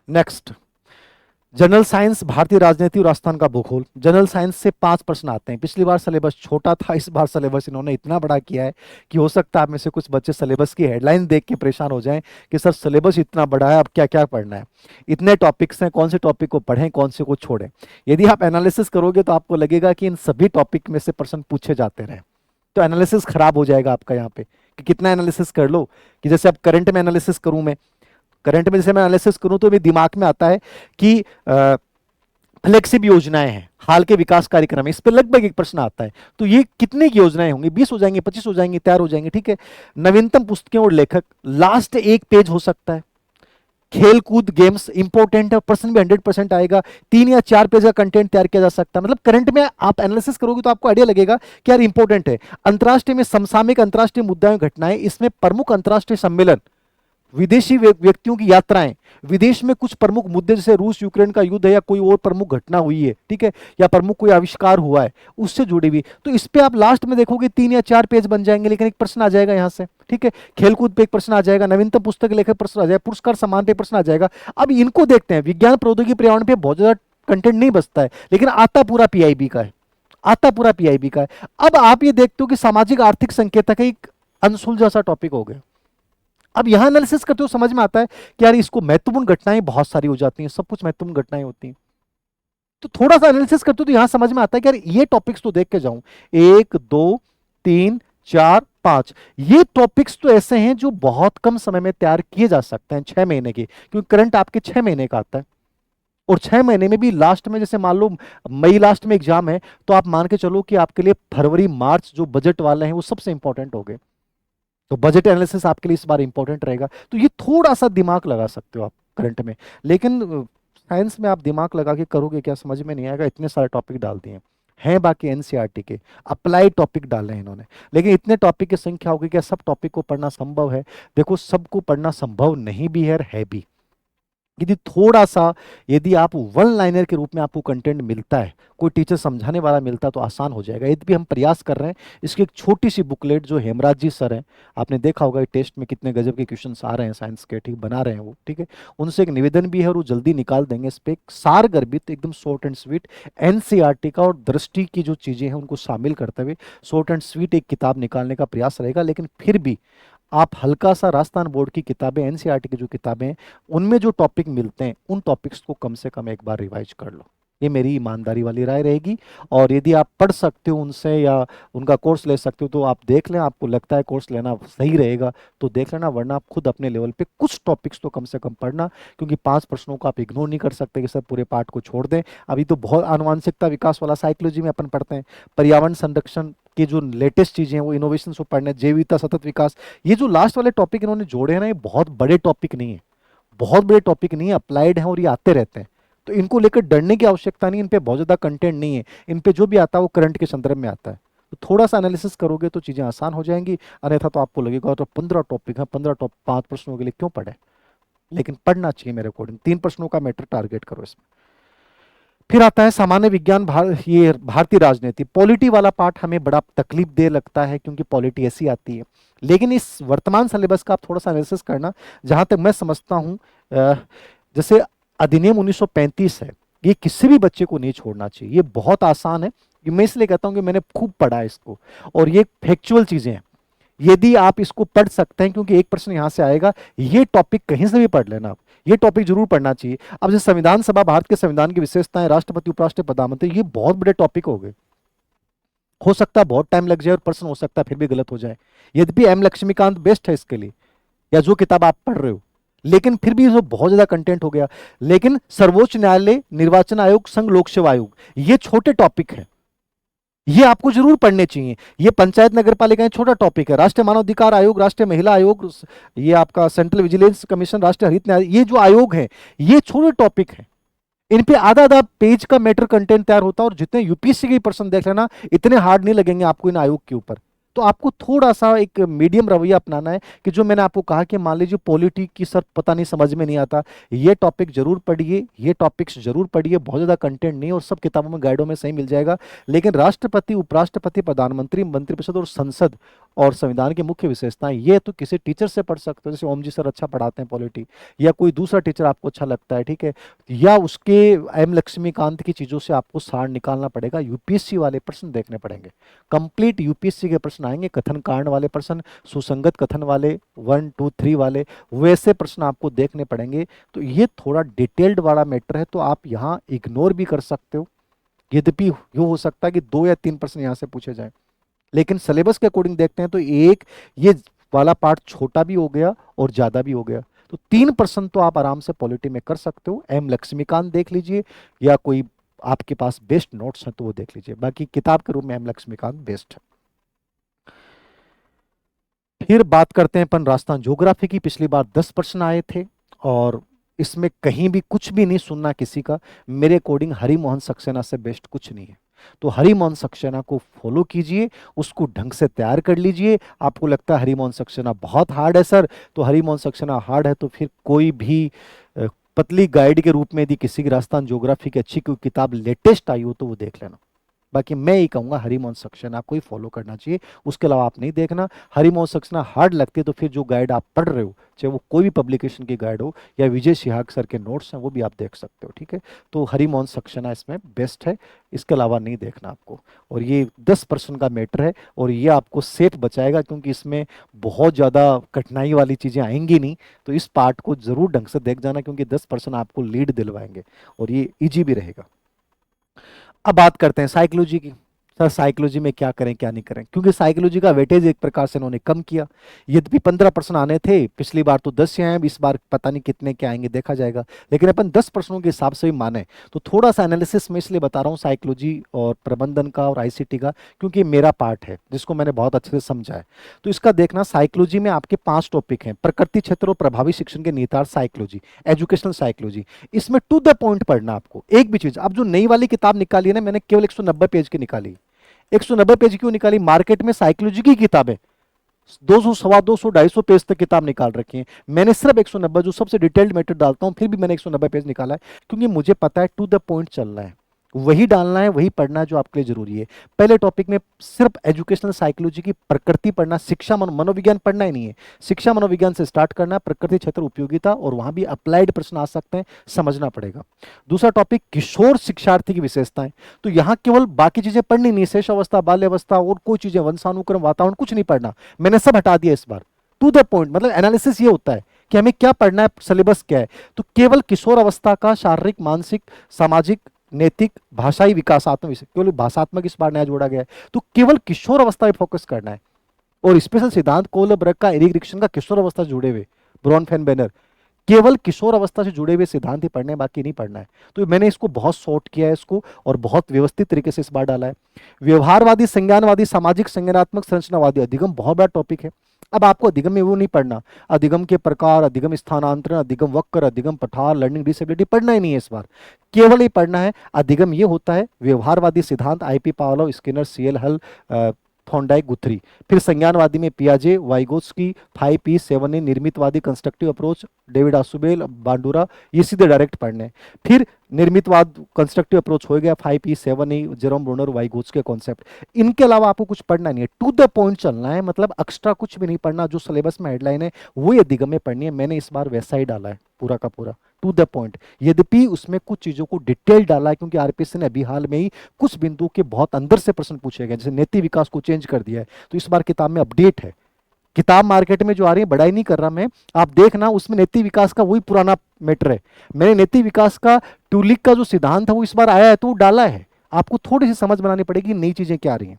नेक्स्ट, जनरल साइंस, भारतीय राजनीति और राजस्थान का भूगोल। जनरल साइंस से 5 प्रश्न आते हैं। पिछली बार सिलेबस छोटा था, इस बार सिलेबस इन्होंने इतना बड़ा किया है कि हो सकता है आप में से कुछ बच्चे सिलेबस की हेडलाइन देख के परेशान हो जाएं कि सर सिलेबस इतना बड़ा है, अब क्या क्या पढ़ना है, इतने टॉपिक्स हैं, कौन से टॉपिक को पढ़ें कौन से को छोड़ें। यदि आप एनालिसिस करोगे तो आपको लगेगा कि इन सभी टॉपिक में से प्रश्न पूछे जाते रहे, तो एनालिसिस खराब हो जाएगा आपका यहाँ पे, कि कितना एनालिसिस कर लो। कि जैसे अब करंट में एनालिसिस करूं मैं, करंट में जैसे मैं एनालिसिस करूं तो मेरे दिमाग में आता है कि फ्लेक्सिब योजनाएं हैं, हाल के विकास कार्यक्रम है, इस पर लगभग एक प्रश्न आता है। तो ये कितने की योजनाएं होंगी, 20 हो जाएंगे, 25 हो जाएंगे, तैयार हो जाएंगे, ठीक है। नवीनतम पुस्तकें और लेखक, लास्ट एक पेज हो सकता है। खेल कूद गेम्स इंपॉर्टेंट है, प्रश्न भी 100% आएगा। 3 या 4 पेज का कंटेंट तैयार किया जा सकता है। मतलब करंट में आप एनालिसिस करोगे तो आपको आइडिया लगेगा कि यार इंपॉर्टेंट है। अंतर्राष्ट्रीय में समसामयिक अंतर्राष्ट्रीय मुद्दाएं घटनाएं, इसमें प्रमुख अंतर्राष्ट्रीय सम्मेलन, विदेशी व्यक्तियों की यात्राएं, विदेश में कुछ प्रमुख मुद्दे जैसे रूस यूक्रेन का युद्ध है या कोई और प्रमुख घटना हुई है, ठीक है, या प्रमुख कोई आविष्कार हुआ है उससे जुड़ी हुई, तो इस पे आप लास्ट में देखोगे 3 या 4 पेज बन जाएंगे, लेकिन एक प्रश्न आ जाएगा यहां से, ठीक है। खेलकूद पे एक प्रश्न आ जाएगा, नवीनतम पुस्तक लेखक प्रश्न आ जाएगा, पुरस्कार सम्मान पे प्रश्न आ जाएगा। अब इनको देखते हैं, विज्ञान प्रौद्योगिकी पर्यावरण पे बहुत ज्यादा कंटेंट नहीं बचता है, लेकिन आता पूरा पीआईबी का है, आता पूरा पीआईबी का है। अब आप ये देखते हो कि सामाजिक आर्थिक संकेतक एक अनसुलझा सा टॉपिक हो गया। अब यहां एनालिसिस करते हो समझ में आता है कि यार इसको महत्वपूर्ण घटनाएं बहुत सारी हो जाती हैं, सब कुछ महत्वपूर्ण घटनाएं होती हैं। तो थोड़ा सा एनालिसिस करते हो तो यहां समझ में आता है कि यार ये टॉपिक्स तो देख के जाऊं, 1 2 3 4 5, ये टॉपिक्स तो ऐसे हैं जो बहुत कम समय में तैयार किए जा सकते हैं, 6 महीने की, क्योंकि करंट आपके 6 महीने का आता है। और 6 महीने में भी लास्ट में, जैसे मान लो मई लास्ट में एग्जाम है, तो आप मान के चलो कि आपके लिए फरवरी मार्च जो बजट वाले हैं वो सबसे इंपॉर्टेंट हो गए। तो बजट एनालिसिस आपके लिए इस बार इंपॉर्टेंट रहेगा। तो ये थोड़ा सा दिमाग लगा सकते हो आप करंट में, लेकिन साइंस में आप दिमाग लगा के करोगे क्या समझ में नहीं आएगा, इतने सारे टॉपिक डाल दिए हैं बाकी एनसीईआरटी के अप्लाइड टॉपिक डाले हैं इन्होंने, लेकिन इतने टॉपिक की संख्या होगी, क्या सब टॉपिक को पढ़ना संभव है? देखो, सबको पढ़ना संभव नहीं भी है और है भी। यदि थोड़ा सा, यदि आप वन लाइनर के रूप में आपको कंटेंट मिलता है, कोई टीचर समझाने वाला मिलता है, तो आसान हो जाएगा। यदि भी हम प्रयास कर रहे हैं, इसकी एक छोटी सी बुकलेट जो हेमराज जी सर हैं, आपने देखा होगा टेस्ट में कितने गजब के क्वेश्चंस आ रहे हैं साइंस के, ठीक बना रहे हैं वो, ठीक है। उनसे एक निवेदन भी है और वो जल्दी निकाल देंगे इस पे एक सार गर्भित एकदम शॉर्ट एंड स्वीट एनसीईआरटी का और दृष्टि की जो चीजें हैं उनको शामिल करते हुए शॉर्ट एंड स्वीट एक किताब निकालने का प्रयास रहेगा। लेकिन फिर भी आप हल्का सा राजस्थान बोर्ड की किताबें, एनसीईआरटी की जो किताबें हैं, उनमें जो टॉपिक मिलते हैं उन टॉपिक्स को कम से कम एक बार रिवाइज कर लो, ये मेरी ईमानदारी वाली राय रहेगी। और यदि आप पढ़ सकते हो उनसे या उनका कोर्स ले सकते हो तो आप देख लें, आपको लगता है कोर्स लेना सही रहेगा तो देख लेना, वरना आप खुद अपने लेवल पे कुछ टॉपिक्स तो कम से कम पढ़ना, क्योंकि 5 प्रश्नों को आप इग्नोर नहीं कर सकते कि सर पूरे पार्ट को छोड़ दें। अभी तो बहुत आनुवांशिकता विकास वाला साइकोलॉजी में अपन पढ़ते हैं, पर्यावरण संरक्षण की जो लेटेस्ट चीजें हैं वो इनोवेशन को पढ़ने, जैव विविधता, सतत विकास, ये जो लास्ट वाले टॉपिक इन्होंने जोड़े हैं ना, ये बहुत बड़े टॉपिक नहीं है, बहुत बड़े टॉपिक नहीं है, अप्लाइड है और ये आते रहते हैं। तो इनको लेकर डरने की आवश्यकता नहीं, इन पे बहुत ज्यादा कंटेंट नहीं है, इन पे जो भी आता है वो करंट के संदर्भ में आता है। तो थोड़ा सा एनालिसिस करोगे तो चीजें आसान हो जाएंगी, अन्यथा तो आपको लगेगा तो 15 टॉपिक है, 15 टॉप 5 प्रश्नों के लिए क्यों पढ़े। लेकिन पढ़ना चाहिए मेरे अकॉर्डिंग, 3 प्रश्नों का मैटर टारगेट करो इसमें। फिर आता है सामान्य विज्ञान, ये भारतीय राजनीति, पॉलिटी वाला पार्ट हमें बड़ा तकलीफ दे लगता है क्योंकि पॉलिटी ऐसी आती है। लेकिन इस वर्तमान सिलेबस का आप थोड़ा सा एनालिसिस करना, जहां तक मैं समझता हूं, जैसे अधिनियम 1935 है, ये किसी भी बच्चे को नहीं छोड़ना चाहिए, ये बहुत आसान है। ये मैं इसलिए कहता हूं कि मैंने खूब पढ़ा है इसको, और ये फैक्चुअल चीजें हैं। यदि आप इसको पढ़ सकते हैं, क्योंकि एक प्रश्न यहां से आएगा, ये टॉपिक कहीं से भी पढ़ लेना आप, ये टॉपिक जरूर पढ़ना चाहिए। अब जैसे संविधान सभा, भारत के संविधान की विशेषताएं, राष्ट्रपति उपराष्ट्रपति प्रधानमंत्री, ये बहुत बड़े टॉपिक हो गए, हो सकता है बहुत टाइम लग जाए और प्रश्न हो सकता है फिर भी गलत हो जाए। यद्यपि एम लक्ष्मीकांत बेस्ट है इसके लिए, या जो किताब आप पढ़ रहे हो, लेकिन फिर भी इसमें बहुत ज्यादा कंटेंट हो गया। लेकिन सर्वोच्च न्यायालय, निर्वाचन आयोग, संघ लोक सेवा आयोग, ये छोटे टॉपिक है, ये आपको जरूर पढ़ने चाहिए। ये पंचायत नगर पालिकाएं छोटा टॉपिक है, राष्ट्रीय मानव अधिकार आयोग, राष्ट्रीय महिला आयोग, ये आपका सेंट्रल विजिलेंस कमीशन, राष्ट्रीय हरित न्याय, ये जो आयोग है ये छोटे टॉपिक है। इन पे आधा आधा पेज का मैटर कंटेंट तैयार होता है, और जितने यूपीएससी के पर्सन देख लेना, इतने हार्ड नहीं लगेंगे आपको इन आयोग के ऊपर। तो आपको थोड़ा सा एक मीडियम रवैया अपनाना है कि जो मैंने आपको कहा कि मान लीजिए पॉलिटी की सर पता नहीं, समझ में नहीं आता, ये टॉपिक जरूर पढ़िए, ये टॉपिक्स जरूर पढ़िए, बहुत ज्यादा कंटेंट नहीं और सब किताबों में गाइडों में सही मिल जाएगा। लेकिन राष्ट्रपति, उपराष्ट्रपति, प्रधानमंत्री, मंत्रिपरिषद और संसद और संविधान की मुख्य विशेषताएं, ये तो किसी टीचर से पढ़ सकते हो, जैसे ओम जी सर अच्छा पढ़ाते हैं पॉलिटी, या कोई दूसरा टीचर आपको अच्छा लगता है, ठीक है, या उसके एम लक्ष्मीकांत की चीजों से आपको सार निकालना पड़ेगा। यूपीएससी वाले प्रश्न देखने पड़ेंगे, कंप्लीट यूपीएससी के प्रश्न आएंगे, कथन कांड वाले प्रश्न, सुसंगत कथन वाले, 1 2 3 वाले, वैसे प्रश्न आपको देखने पड़ेंगे। तो ये थोड़ा डिटेल्ड वाला मैटर है, तो आप यहाँ इग्नोर भी कर सकते हो। यद्यपि ये हो सकता है कि 2 या 3 प्रश्न यहाँ से पूछे जाए, लेकिन सिलेबस के अकॉर्डिंग देखते हैं तो एक ये वाला पार्ट छोटा भी हो गया और ज्यादा भी हो गया। तो 3% तो आप आराम से पॉलिटी में कर सकते हो। एम लक्ष्मीकांत देख लीजिए, या कोई आपके पास बेस्ट नोट्स हैं तो वो देख लीजिए। बाकी किताब के रूप में एम लक्ष्मीकांत बेस्ट है। फिर बात करते हैं अपन राजस्थान ज्योग्राफी की। पिछली बार 10 प्रश्न आए थे और इसमें कहीं भी कुछ भी नहीं सुनना किसी का। मेरे अकॉर्डिंग हरिमोहन सक्सेना से बेस्ट कुछ नहीं है। तो हरिमोहन सक्सेना को फॉलो कीजिए, उसको ढंग से तैयार कर लीजिए। आपको लगता है हरिमोहन सक्सेना बहुत हार्ड है सर, तो हरिमोहन सक्सेना हार्ड है तो फिर कोई भी पतली गाइड के रूप में यदि किसी की राजस्थान ज्योग्राफी की अच्छी कोई किताब लेटेस्ट आई हो तो वो देख लेना। बाकी मैं ही कहूंगा हरिमोहन सक्सेना आपको ही फॉलो करना चाहिए, उसके अलावा आप नहीं देखना। हरिमोहन सक्सेना हार्ड लगती है तो फिर जो गाइड आप पढ़ रहे हो, चाहे वो कोई भी पब्लिकेशन की गाइड हो या विजय सिहाग सर के नोट्स हैं, वो भी आप देख सकते हो, ठीक है। तो हरिमोहन सक्सेना इसमें बेस्ट है, इसके अलावा नहीं देखना आपको। और ये 10% का मैटर है और ये आपको सेफ बचाएगा, क्योंकि इसमें बहुत ज़्यादा कठिनाई वाली चीज़ें आएंगी नहीं। तो इस पार्ट को जरूर ढंग से देख जाना, क्योंकि 10% आपको लीड दिलवाएंगे और ये इजी भी रहेगा। अब बात करते हैं साइकोलॉजी की। सर साइकोलॉजी में क्या करें क्या नहीं करें, क्योंकि साइकोलॉजी का वेटेज एक प्रकार से उन्होंने कम किया। यद्यपि 15% आने थे, पिछली बार तो 10 ही आए, इस बार पता नहीं कितने के आएंगे, देखा जाएगा। लेकिन अपन 10% के हिसाब से भी माने तो थोड़ा सा एनालिसिस मैं इसलिए बता रहा हूँ साइकोलॉजी और प्रबंधन का और आईसीटी का, क्योंकि ये मेरा पार्ट है जिसको मैंने बहुत अच्छे से समझा है। तो इसका देखना, साइकोलॉजी में आपके 5 टॉपिक हैं। प्रकृति क्षेत्र और प्रभावी शिक्षण के निहितार्थ साइकोलॉजी, एजुकेशनल साइकोलॉजी। इसमें टू द पॉइंट पढ़ना आपको, एक भी चीज। अब जो नई वाली किताब निकाली है ना, मैंने केवल 190 पेज की निकाली। 190 पेज क्यों निकाली? मार्केट में साइकोलॉजी की किताबें 200, सवा 200, 250 पेज तक किताब निकाल रखी है। मैंने सिर्फ 190, जो सबसे डिटेल्ड मैटर डालता हूं, फिर भी मैंने 190 पेज निकाला है, क्योंकि मुझे पता है टू द पॉइंट चलना है, वही डालना है, वही पढ़ना है जो आपके लिए जरूरी है। पहले टॉपिक में सिर्फ एजुकेशनल साइकोलॉजी की प्रकृति पढ़ना, शिक्षा मनोविज्ञान पढ़ना ही नहीं है। शिक्षा मनोविज्ञान से स्टार्ट करना, प्रकृति क्षेत्र उपयोगिता, और वहां भी अप्लाइड प्रश्न आ सकते हैं, समझना पड़ेगा। दूसरा टॉपिक किशोर शिक्षार्थी की विशेषताएं। तो यहां केवल बाकी चीजें पढ़नी नहीं, शेष अवस्था, बाल्य अवस्था और कोई चीजें, वंशानुक्रम, वातावरण, कुछ नहीं पढ़ना। मैंने सब हटा दिया इस बार। टू द पॉइंट, मतलब एनालिसिस ये होता है कि हमें क्या पढ़ना है, सिलेबस क्या है। तो केवल किशोर अवस्था का शारीरिक, मानसिक, सामाजिक, नैतिक, भाषाई विकासात्मक विषय, केवल भाषात्मक इस बार नया जोड़ा गया है। तो केवल किशोर अवस्था पे फोकस करना है। और स्पेशल सिद्धांत कोलब्रग का, एरिक रिक्शन का किशोर अवस्था से जुड़े हुए, ब्रॉनफेन बैनर, केवल किशोर अवस्था से जुड़े हुए सिद्धांत ही पढ़ने, बाकी नहीं पढ़ना है। तो मैंने इसको बहुत शॉर्ट किया है इसको, और बहुत व्यवस्थित तरीके से इस बार डाला है। व्यवहारवादी, संज्ञानवादी, सामाजिक, संज्ञानात्मक, संरचनावादी अधिगम बहुत बड़ा टॉपिक है। अब आपको अधिगम में वो नहीं पढ़ना, अधिगम के प्रकार, अधिगम स्थानांतरण, अधिगम वक्र, अधिगम पठार, लर्निंग डिसेबिलिटी पढ़ना ही नहीं है इस बार। केवल ही पढ़ना है अधिगम ये होता है व्यवहारवादी सिद्धांत, I P Pavlov, Skinner, C L Hull, Thorndike, Guthrie. फिर संज्ञानवादी में पियाजे, वाइगोत्स्की, 5P, 7A, निर्मितवादी constructive approach, David Ausubel, Bandura, ये सीधे डायरेक्ट पढ़ने। फिर निर्मितवाद कंस्ट्रक्टिव अप्रोच हो गया, 5P, 7A, Jerome Bruner, Vygotsky के कॉन्सेप्ट। इनके अलावा आपको कुछ पढ़ना नहीं है, टू द पॉइंट चलना है, मतलब एक्स्ट्रा कुछ भी नहीं पढ़ना। जो सिलेबस में हेडलाइन है वही अधिगम में पढ़नी है। मैंने इस बार वैसा ही डाला है पूरा का पूरा, टू द पॉइंट। यद्यपि उसमें कुछ चीजों को डिटेल डाला है, क्योंकि आरपीएससी ने अभी हाल में ही कुछ बिंदुओं के बहुत अंदर से प्रश्न पूछे गए, जैसे नैतिक विकास को चेंज कर दिया है। तो इस बार किताब में अपडेट है। किताब मार्केट में जो आ रही है, बड़ाई नहीं कर रहा मैं, आप देखना उसमें नैतिक विकास का वही पुराना मैटर है। मैंने नैतिक विकास का ट्यूलिक का जो सिद्धांत है वो इस बार आया है तो वो डाला है। आपको थोड़ी सी समझ बनानी पड़ेगी नई चीजें क्या आ रही हैं।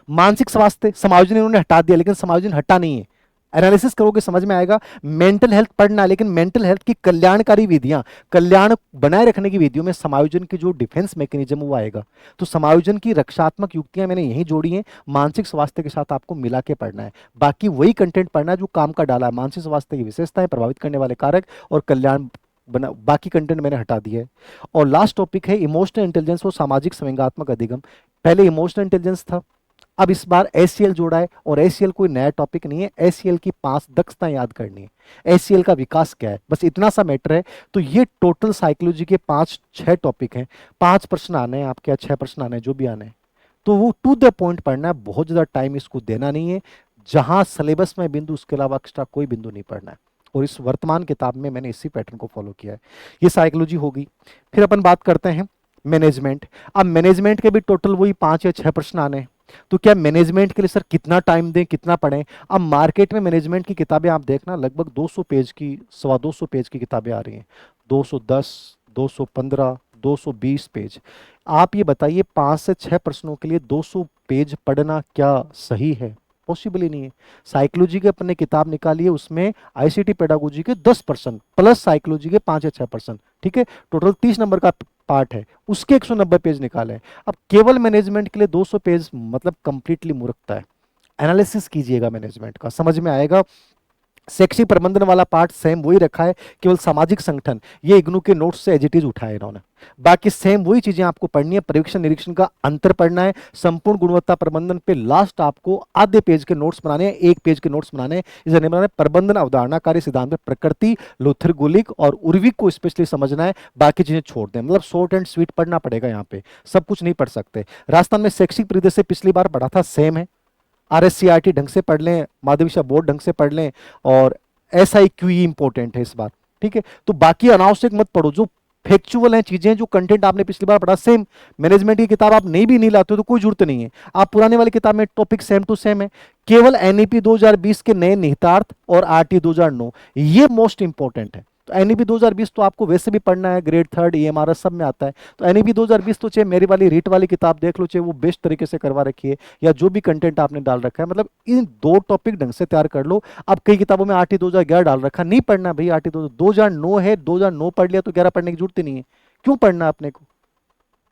मानसिक स्वास्थ्य समायोजन इन्होंने हटा दिया, लेकिन समायोजन हटा नहीं है, एनालिसिस करोगे समझ में आएगा। मेंटल हेल्थ पढ़ना, लेकिन मेंटल हेल्थ की कल्याणकारी विधियां, कल्याण बनाए रखने की विधियों में समायोजन की जो डिफेंस मैकेनिज्म वो आएगा। तो समायोजन की रक्षात्मक युक्तियां मैंने यही जोड़ी हैं, मानसिक स्वास्थ्य के साथ आपको मिला के पढ़ना है। बाकी वही कंटेंट पढ़ना है जो काम का डाला है, मानसिक स्वास्थ्य की विशेषताएं, प्रभावित करने वाले कारक और कल्याण बना, बाकी कंटेंट मैंने हटा दिया है। और लास्ट टॉपिक है इमोशनल इंटेलिजेंस और सामाजिक संवेगात्मक अधिगम। पहले इमोशनल इंटेलिजेंस था, अब इस बार एससीएल जोड़ा है, और एससीएल कोई नया टॉपिक नहीं है। एससीएल की 5 दक्षताएं याद करनी है, एससीएल का विकास क्या है, बस इतना सा मैटर है। तो ये टोटल साइकोलॉजी के 5-6 टॉपिक हैं। 5 प्रश्न आने हैं आपके, 6 प्रश्न आने हैं, जो भी आने हैं, तो वो टू द पॉइंट पढ़ना है। बहुत ज्यादा टाइम इसको देना नहीं है। जहां सिलेबस में बिंदु, उसके अलावा एक्स्ट्रा कोई बिंदु नहीं पढ़ना है। और इस वर्तमान किताब में मैंने इसी पैटर्न को फॉलो किया है। ये साइकोलॉजी होगी। फिर अपन बात करते हैं मैनेजमेंट। अब मैनेजमेंट के भी टोटल वही 5 या 6 प्रश्न आने हैं। तो क्या मैनेजमेंट के लिए सर कितना टाइम दें, कितना पढ़ें? अब मार्केट में मैनेजमेंट की किताबें आप देखना, लगभग 200 पेज की, सवा 200 पेज की किताबें आ रही हैं। 210, 215, 220 पेज। आप ये बताइए 5 से 6 प्रश्नों के लिए 200 पेज पढ़ना क्या सही है? पॉसिबल ही नहीं है। साइकोलॉजी की अपन ने किताब निकाली है, उसमें आईसीटी पेडागोजी के 10% प्लस साइकोलॉजी के 5 या 6%, ठीक है, टोटल 30 नंबर का पार्ट है, उसके 190 पेज निकाले हैं। अब केवल मैनेजमेंट के लिए 200 पेज मतलब कंप्लीटली मूर्खता है। एनालिसिस कीजिएगा मैनेजमेंट का, समझ में आएगा। शैक्षिक प्रबंधन वाला पार्ट सेम वही रखा है, केवल सामाजिक संगठन ये इग्नू के नोट्स से एज इट इज उठाया इन्होंने। बाकी सेम वही चीजें आपको पढ़नी है, पर्यवेक्षण निरीक्षण का अंतर पढ़ना है, संपूर्ण गुणवत्ता प्रबंधन पे लास्ट आपको आधे पेज के नोट्स बनाने हैं, एक पेज के नोट्स बनाने हैं। इसे नहीं बनाने, प्रबंधन अवधारणा कार्य सिद्धांत में प्रकृति, लोथर गुलिक और उर्विक को स्पेशली समझना है, बाकी चीजें छोड़ दें। मतलब शॉर्ट एंड स्वीट पढ़ना पड़ेगा, यहाँ पे सब कुछ नहीं पढ़ सकते। राजस्थान में शैक्षिक परिदृश्य पिछली बार पढ़ा था, सेम है। आरएससीआरटी ढंग से पढ़ लें, माध्यमिक बोर्ड ढंग से पढ़ लें, और SIQE इंपॉर्टेंट है इस बार, ठीक है। तो बाकी अनावश्यक मत पढ़ो, जो फैक्चुअल हैं चीजें, जो कंटेंट आपने पिछली बार पढ़ा सेम। मैनेजमेंट की किताब आप नहीं लाते हो तो कोई जरूरत नहीं है, आप पुराने वाली किताब में टॉपिक सेम टू सेम है। केवल NEP 2020 के नए निहितार्थ और RT 2009 ये मोस्ट इंपॉर्टेंट है। तो NEP 2020 तो आपको वैसे भी पढ़ना है, ग्रेड 3 EMRS सब में आता है। तो NEP 2020 तो चाहे मेरी वाली रीट वाली किताब देख लो, चाहे वो बेस्ट तरीके से करवा रखी है, या जो भी कंटेंट आपने डाल रखा है, मतलब इन 2 टॉपिक ढंग से तैयार कर लो। अब कई किताबों में RT 2011 डाल रखा, नहीं पढ़ना भाई। RT 2009 है, 2009 पढ़ लिया तो 11 पढ़ने की जरूरत ही नहीं है। क्यों पढ़ना अपने को?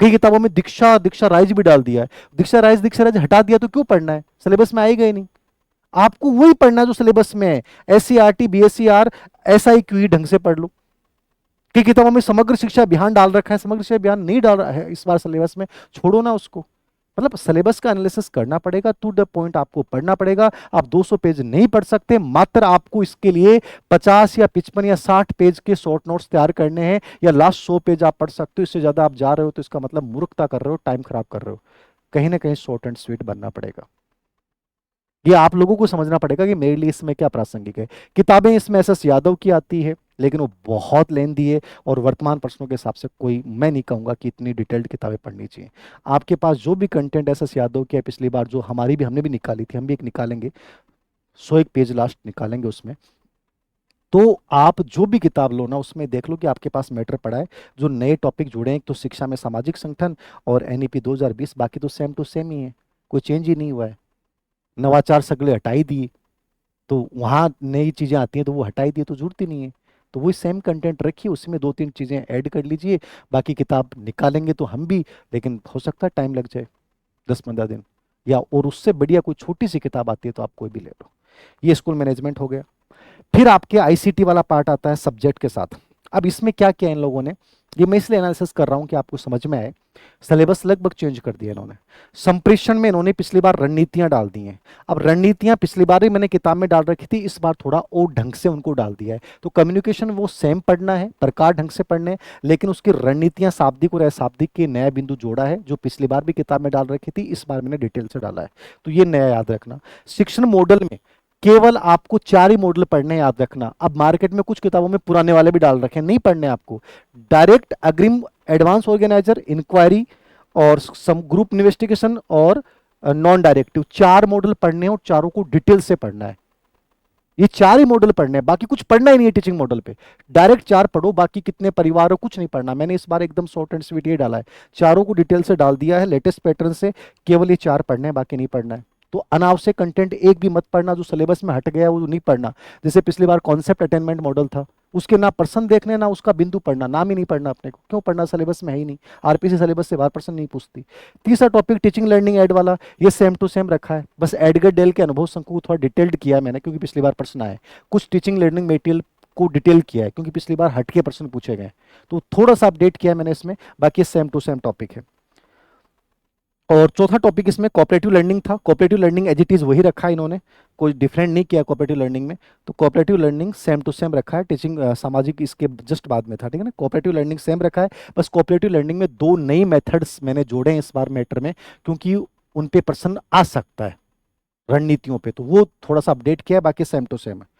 कई किताबों में दीक्षा राइज भी डाल दिया है, दीक्षा राइज हटा दिया तो क्यों पढ़ना है? सिलेबस में आएगा ही नहीं। आपको वही पढ़ना जो सिलेबस में है, SCRT BSCR SIQE ढंग से पढ़ लो। कई किताबों में समग्र शिक्षा अभियान डाल रखा है, समग्र शिक्षा अभियान नहीं डाल रहा है इस बार सिलेबस में, छोड़ो ना उसको। मतलब सिलेबस का एनालिसिस करना पड़ेगा, टू द पॉइंट आपको पढ़ना पड़ेगा। आप 200 पेज नहीं पढ़ सकते, मात्र आपको इसके लिए 50 या 55 या 60 पेज के शॉर्ट नोट्स तैयार करने हैं, या लास्ट 100 पेज आप पढ़ सकते हो। इससे ज्यादा आप जा रहे हो तो इसका मतलब मूर्खता कर रहे हो, टाइम खराब कर रहे हो। कहीं ना कहीं शॉर्ट एंड स्वीट बनना पड़ेगा। ये आप लोगों को समझना पड़ेगा कि मेरे लिए इसमें क्या प्रासंगिक है। किताबें इसमें SS यादव की आती है, लेकिन वो बहुत लेंदी है, और वर्तमान प्रश्नों के हिसाब से कोई, मैं नहीं कहूंगा कि इतनी डिटेल्ड किताबें पढ़नी चाहिए। आपके पास जो भी कंटेंट SS यादव की है, पिछली बार जो हमने भी निकाली थी, हम भी एक निकालेंगे, 101 पेज लास्ट निकालेंगे उसमें। तो आप जो भी किताब लो ना, उसमें देख लो कि आपके पास मैटर पड़ा है, जो नए टॉपिक जुड़े हैं। एक तो शिक्षा में सामाजिक संगठन और NEP 2020, बाकी तो सेम टू सेम ही है, कोई चेंज ही नहीं हुआ है। नवाचार सगले हटाई दिए, तो वहाँ नई चीज़ें आती हैं तो वो हटाई दिए तो जरूरत ही नहीं है। तो वही सेम कंटेंट रखिए, उसमें 2-3 चीज़ें ऐड कर लीजिए, बाकी किताब निकालेंगे तो हम भी, लेकिन हो सकता है टाइम लग जाए, 10-15 दिन, या और उससे बढ़िया कोई छोटी सी किताब आती है तो आप कोई भी ले लो। ये स्कूल मैनेजमेंट हो गया। फिर आपके ICT वाला पार्ट आता है सब्जेक्ट के साथ। अब इसमें क्या किया इन लोगों ने, ये मैं इसलिए एनालिसिस कर रहा हूं कि आपको समझ में आए। सिलेबस लगभग चेंज कर दिया इन्होंने। संप्रेषण में इन्होंने पिछली बार रणनीतियां डाल दी हैं। अब रणनीतियां पिछली बार ही मैंने किताब में डाल रखी थी, इस बार थोड़ा और ढंग से उनको डाल दिया है। तो कम्युनिकेशन वो सेम पढ़ना है, प्रकार ढंग से पढ़ने, लेकिन उसकी रणनीतियां शाब्दिक और अशाब्दिक के नया बिंदु जोड़ा है, जो पिछली बार भी किताब में डाल रखी थी, इस बार मैंने डिटेल से डाला है। तो ये नया याद रखना। शिक्षण मॉडल में केवल आपको 4 ही मॉडल पढ़ने, याद रखना। अब मार्केट में कुछ किताबों में पुराने वाले भी डाल रखे हैं, नहीं पढ़ने आपको। डायरेक्ट, अग्रिम, एडवांस ऑर्गेनाइजर, इंक्वायरी और सम ग्रुप इन्वेस्टिगेशन और नॉन डायरेक्टिव, 4 मॉडल पढ़ने हैं, और चारों को डिटेल से पढ़ना है। ये 4 ही मॉडल पढ़ने हैं, बाकी कुछ पढ़ना ही नहीं है टीचिंग मॉडल पे। डायरेक्ट 4 पढ़ो, बाकी कितने परिवार हो कुछ नहीं पढ़ना। मैंने इस बार एकदम शॉर्ट एंड स्वीट ये डाला है, चारों को डिटेल से डाल दिया है लेटेस्ट पैटर्न से। केवल ये 4 पढ़ने हैं, बाकी नहीं पढ़ना है। तो अनावश्यक कंटेंट एक भी मत पढ़ना, जो सिलेबस में हट गया वो नहीं पढ़ना। जैसे पिछली बार कॉन्सेप्ट अटेनमेंट मॉडल था, उसके ना पर्सन देखने ना उसका बिंदु पढ़ना, नाम ही नहीं पढ़ना अपने को। क्यों पढ़ना, सिलेबस में है ही नहीं। RPC सिलेबस से बाहर पर्सन नहीं पूछती। तीसरा टॉपिक टीचिंग लर्निंग एड वाला, ये सेम टू सेम रखा है, बस एडगर डेल के अनुभव संकुल को थोड़ा डिटेल्ड किया है मैंने, क्योंकि पिछली बार प्रश्न आए। कुछ टीचिंग लर्निंग मटेरियल को डिटेल किया है, क्योंकि पिछली बार हटके प्रश्न पूछे गए, तो थोड़ा सा अपडेट किया है मैंने इसमें। बाकी सेम टू सेम टॉपिक है। और चौथा टॉपिक इसमें कोऑपरेटिव लर्निंग था। Cooperative learning as it is वही रखा है इन्होंने, कोई डिफरेंट नहीं किया कोऑपरेटिव लर्निंग में। तो cooperative learning same to same रखा है। टीचिंग सामाजिक इसके जस्ट बाद में था, ठीक है ना। कोऑपरेटिव लर्निंग सेम रखा है, बस कोऑपरेटिव लर्निंग में 2 नई मेथड्स मैंने जोड़े हैं इस बार मैटर में, क्योंकि उन पे प्रश्न आ सकता है रणनीतियों पे, तो वो थोड़ा सा अपडेट किया है, बाकी सेम टू सेम है।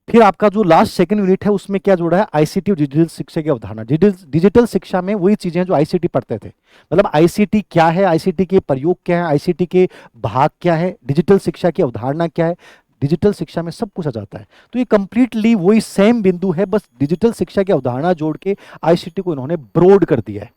फिर आपका जो लास्ट सेकंड यूनिट है, उसमें क्या जोड़ा है, ICT और डिजिटल शिक्षा की अवधारणा। डिजिटल शिक्षा में वही चीजें जो ICT पढ़ते थे, मतलब ICT क्या है, ICT के प्रयोग क्या है, ICT के भाग क्या है, डिजिटल शिक्षा की अवधारणा क्या है। डिजिटल शिक्षा में सब कुछ आ जाता है। तो ये कंप्लीटली वही सेम बिंदु है, बस डिजिटल शिक्षा की अवधारणा जोड़ के ICT को इन्होंने ब्रॉड कर दिया है।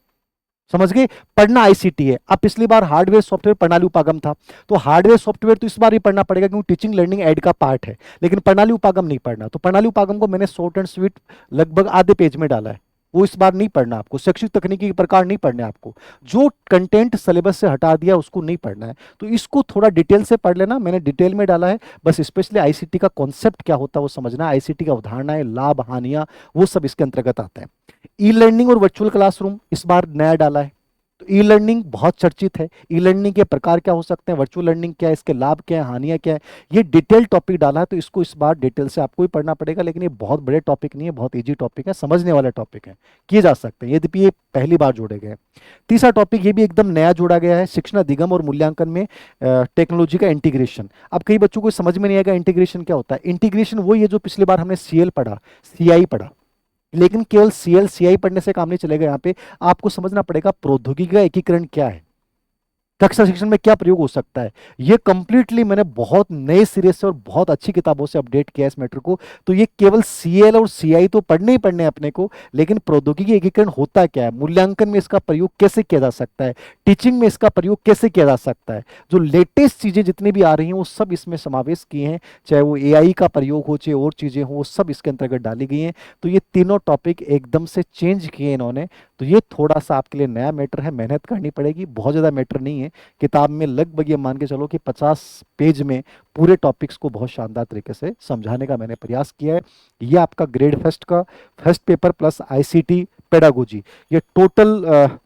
समझ गए? पढ़ना आईसीटी है। अब पिछली बार हार्डवेयर सॉफ्टवेयर प्रणाली उपागम था, तो हार्डवेयर सॉफ्टवेयर तो इस बार ही पढ़ना पड़ेगा क्योंकि टीचिंग लर्निंग एड का पार्ट है, लेकिन प्रणाली उपागम नहीं पढ़ना। तो प्रणाली उपागम को मैंने शॉर्ट एंड स्वीट लगभग आधे पेज में डाला है, वो इस बार नहीं पढ़ना आपको। शैक्षिक तकनीकी के प्रकार नहीं पढ़ने आपको, जो कंटेंट सिलेबस से हटा दिया उसको नहीं पढ़ना है। तो इसको थोड़ा डिटेल से पढ़ लेना, मैंने डिटेल में डाला है। बस स्पेशली आईसीटी का कॉन्सेप्ट क्या होता है वो समझना है, आईसीटी का अवधारणाएं, लाभ, हानियां, वो सब इसके अंतर्गत आते हैं। ई लर्निंग और वर्चुअल क्लासरूम इस बार नया डाला है। तो ई लर्निंग बहुत चर्चित है, ई लर्निंग के प्रकार क्या हो सकते हैं, वर्चुअल लर्निंग क्या है, इसके लाभ क्या है, हानियां क्या है, ये डिटेल टॉपिक डाला है। तो इसको इस बार डिटेल से आपको ही पढ़ना पड़ेगा, लेकिन ये बहुत बड़े टॉपिक नहीं है, बहुत इजी टॉपिक है, समझने वाले टॉपिक है, किए जा सकते हैं, यद्यपि ये पहली बार जोड़े गए हैं। तीसरा टॉपिक ये भी एकदम नया जोड़ा गया है, शिक्षण अधिगम और मूल्यांकन में टेक्नोलॉजी का इंटीग्रेशन। अब कई बच्चों को समझ में नहीं आएगा इंटीग्रेशन क्या होता है। इंटीग्रेशन वही है जो पिछली बार हमने सीएल पढ़ा, सीआई पढ़ा, लेकिन केवल सीएल सीआई पढ़ने से काम नहीं चलेगा। यहाँ पे आपको समझना पड़ेगा प्रौद्योगिकी का एकीकरण क्या है, कक्षा शिक्षण में क्या प्रयोग हो सकता है। ये कंप्लीटली मैंने बहुत नए सिरे से और बहुत अच्छी किताबों से अपडेट किया इस मैटर को। तो ये केवल सीएल और सीआई तो पढ़ने ही पढ़ने हैं अपने को, लेकिन प्रौद्योगिकी एकीकरण होता क्या है, मूल्यांकन में इसका प्रयोग कैसे किया जा सकता है, टीचिंग में इसका प्रयोग कैसे किया जा सकता है, जो लेटेस्ट चीजें जितनी भी आ रही हैं वो सब इसमें समावेश किए हैं। चाहे वो एआई का प्रयोग हो, चाहे और चीजें हो, वो सब इसके अंतर्गत डाली गई हैं। तो ये तीनों टॉपिक एकदम से चेंज किए इन्होंने। तो ये थोड़ा सा आपके लिए नया मैटर है, मेहनत करनी पड़ेगी, बहुत ज्यादा मैटर नहीं है। किताब में लगभग ये मान के चलो कि 50 पेज में पूरे टॉपिक्स को बहुत शानदार तरीके से समझाने का मैंने प्रयास किया है। ये आपका ग्रेड फर्स्ट का first paper plus ICT pedagogy, ये टोटल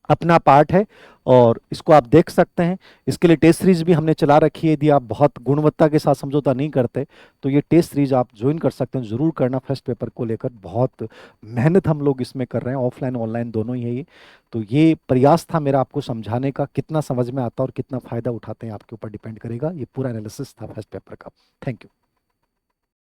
अपना पार्ट है, और इसको आप देख सकते हैं। इसके लिए टेस्ट सीरीज भी हमने चला रखी है, यदि आप बहुत गुणवत्ता के साथ समझौता नहीं करते तो ये टेस्ट सीरीज आप ज्वाइन कर सकते हैं, जरूर करना। फर्स्ट पेपर को लेकर बहुत मेहनत हम लोग इसमें कर रहे हैं, ऑफलाइन ऑनलाइन दोनों ही है ये। तो ये प्रयास था मेरा आपको समझाने का, कितना समझ में आता है और कितना फायदा उठाते हैं आपके ऊपर डिपेंड करेगा। ये पूरा एनालिसिस था फर्स्ट पेपर का। Thank you.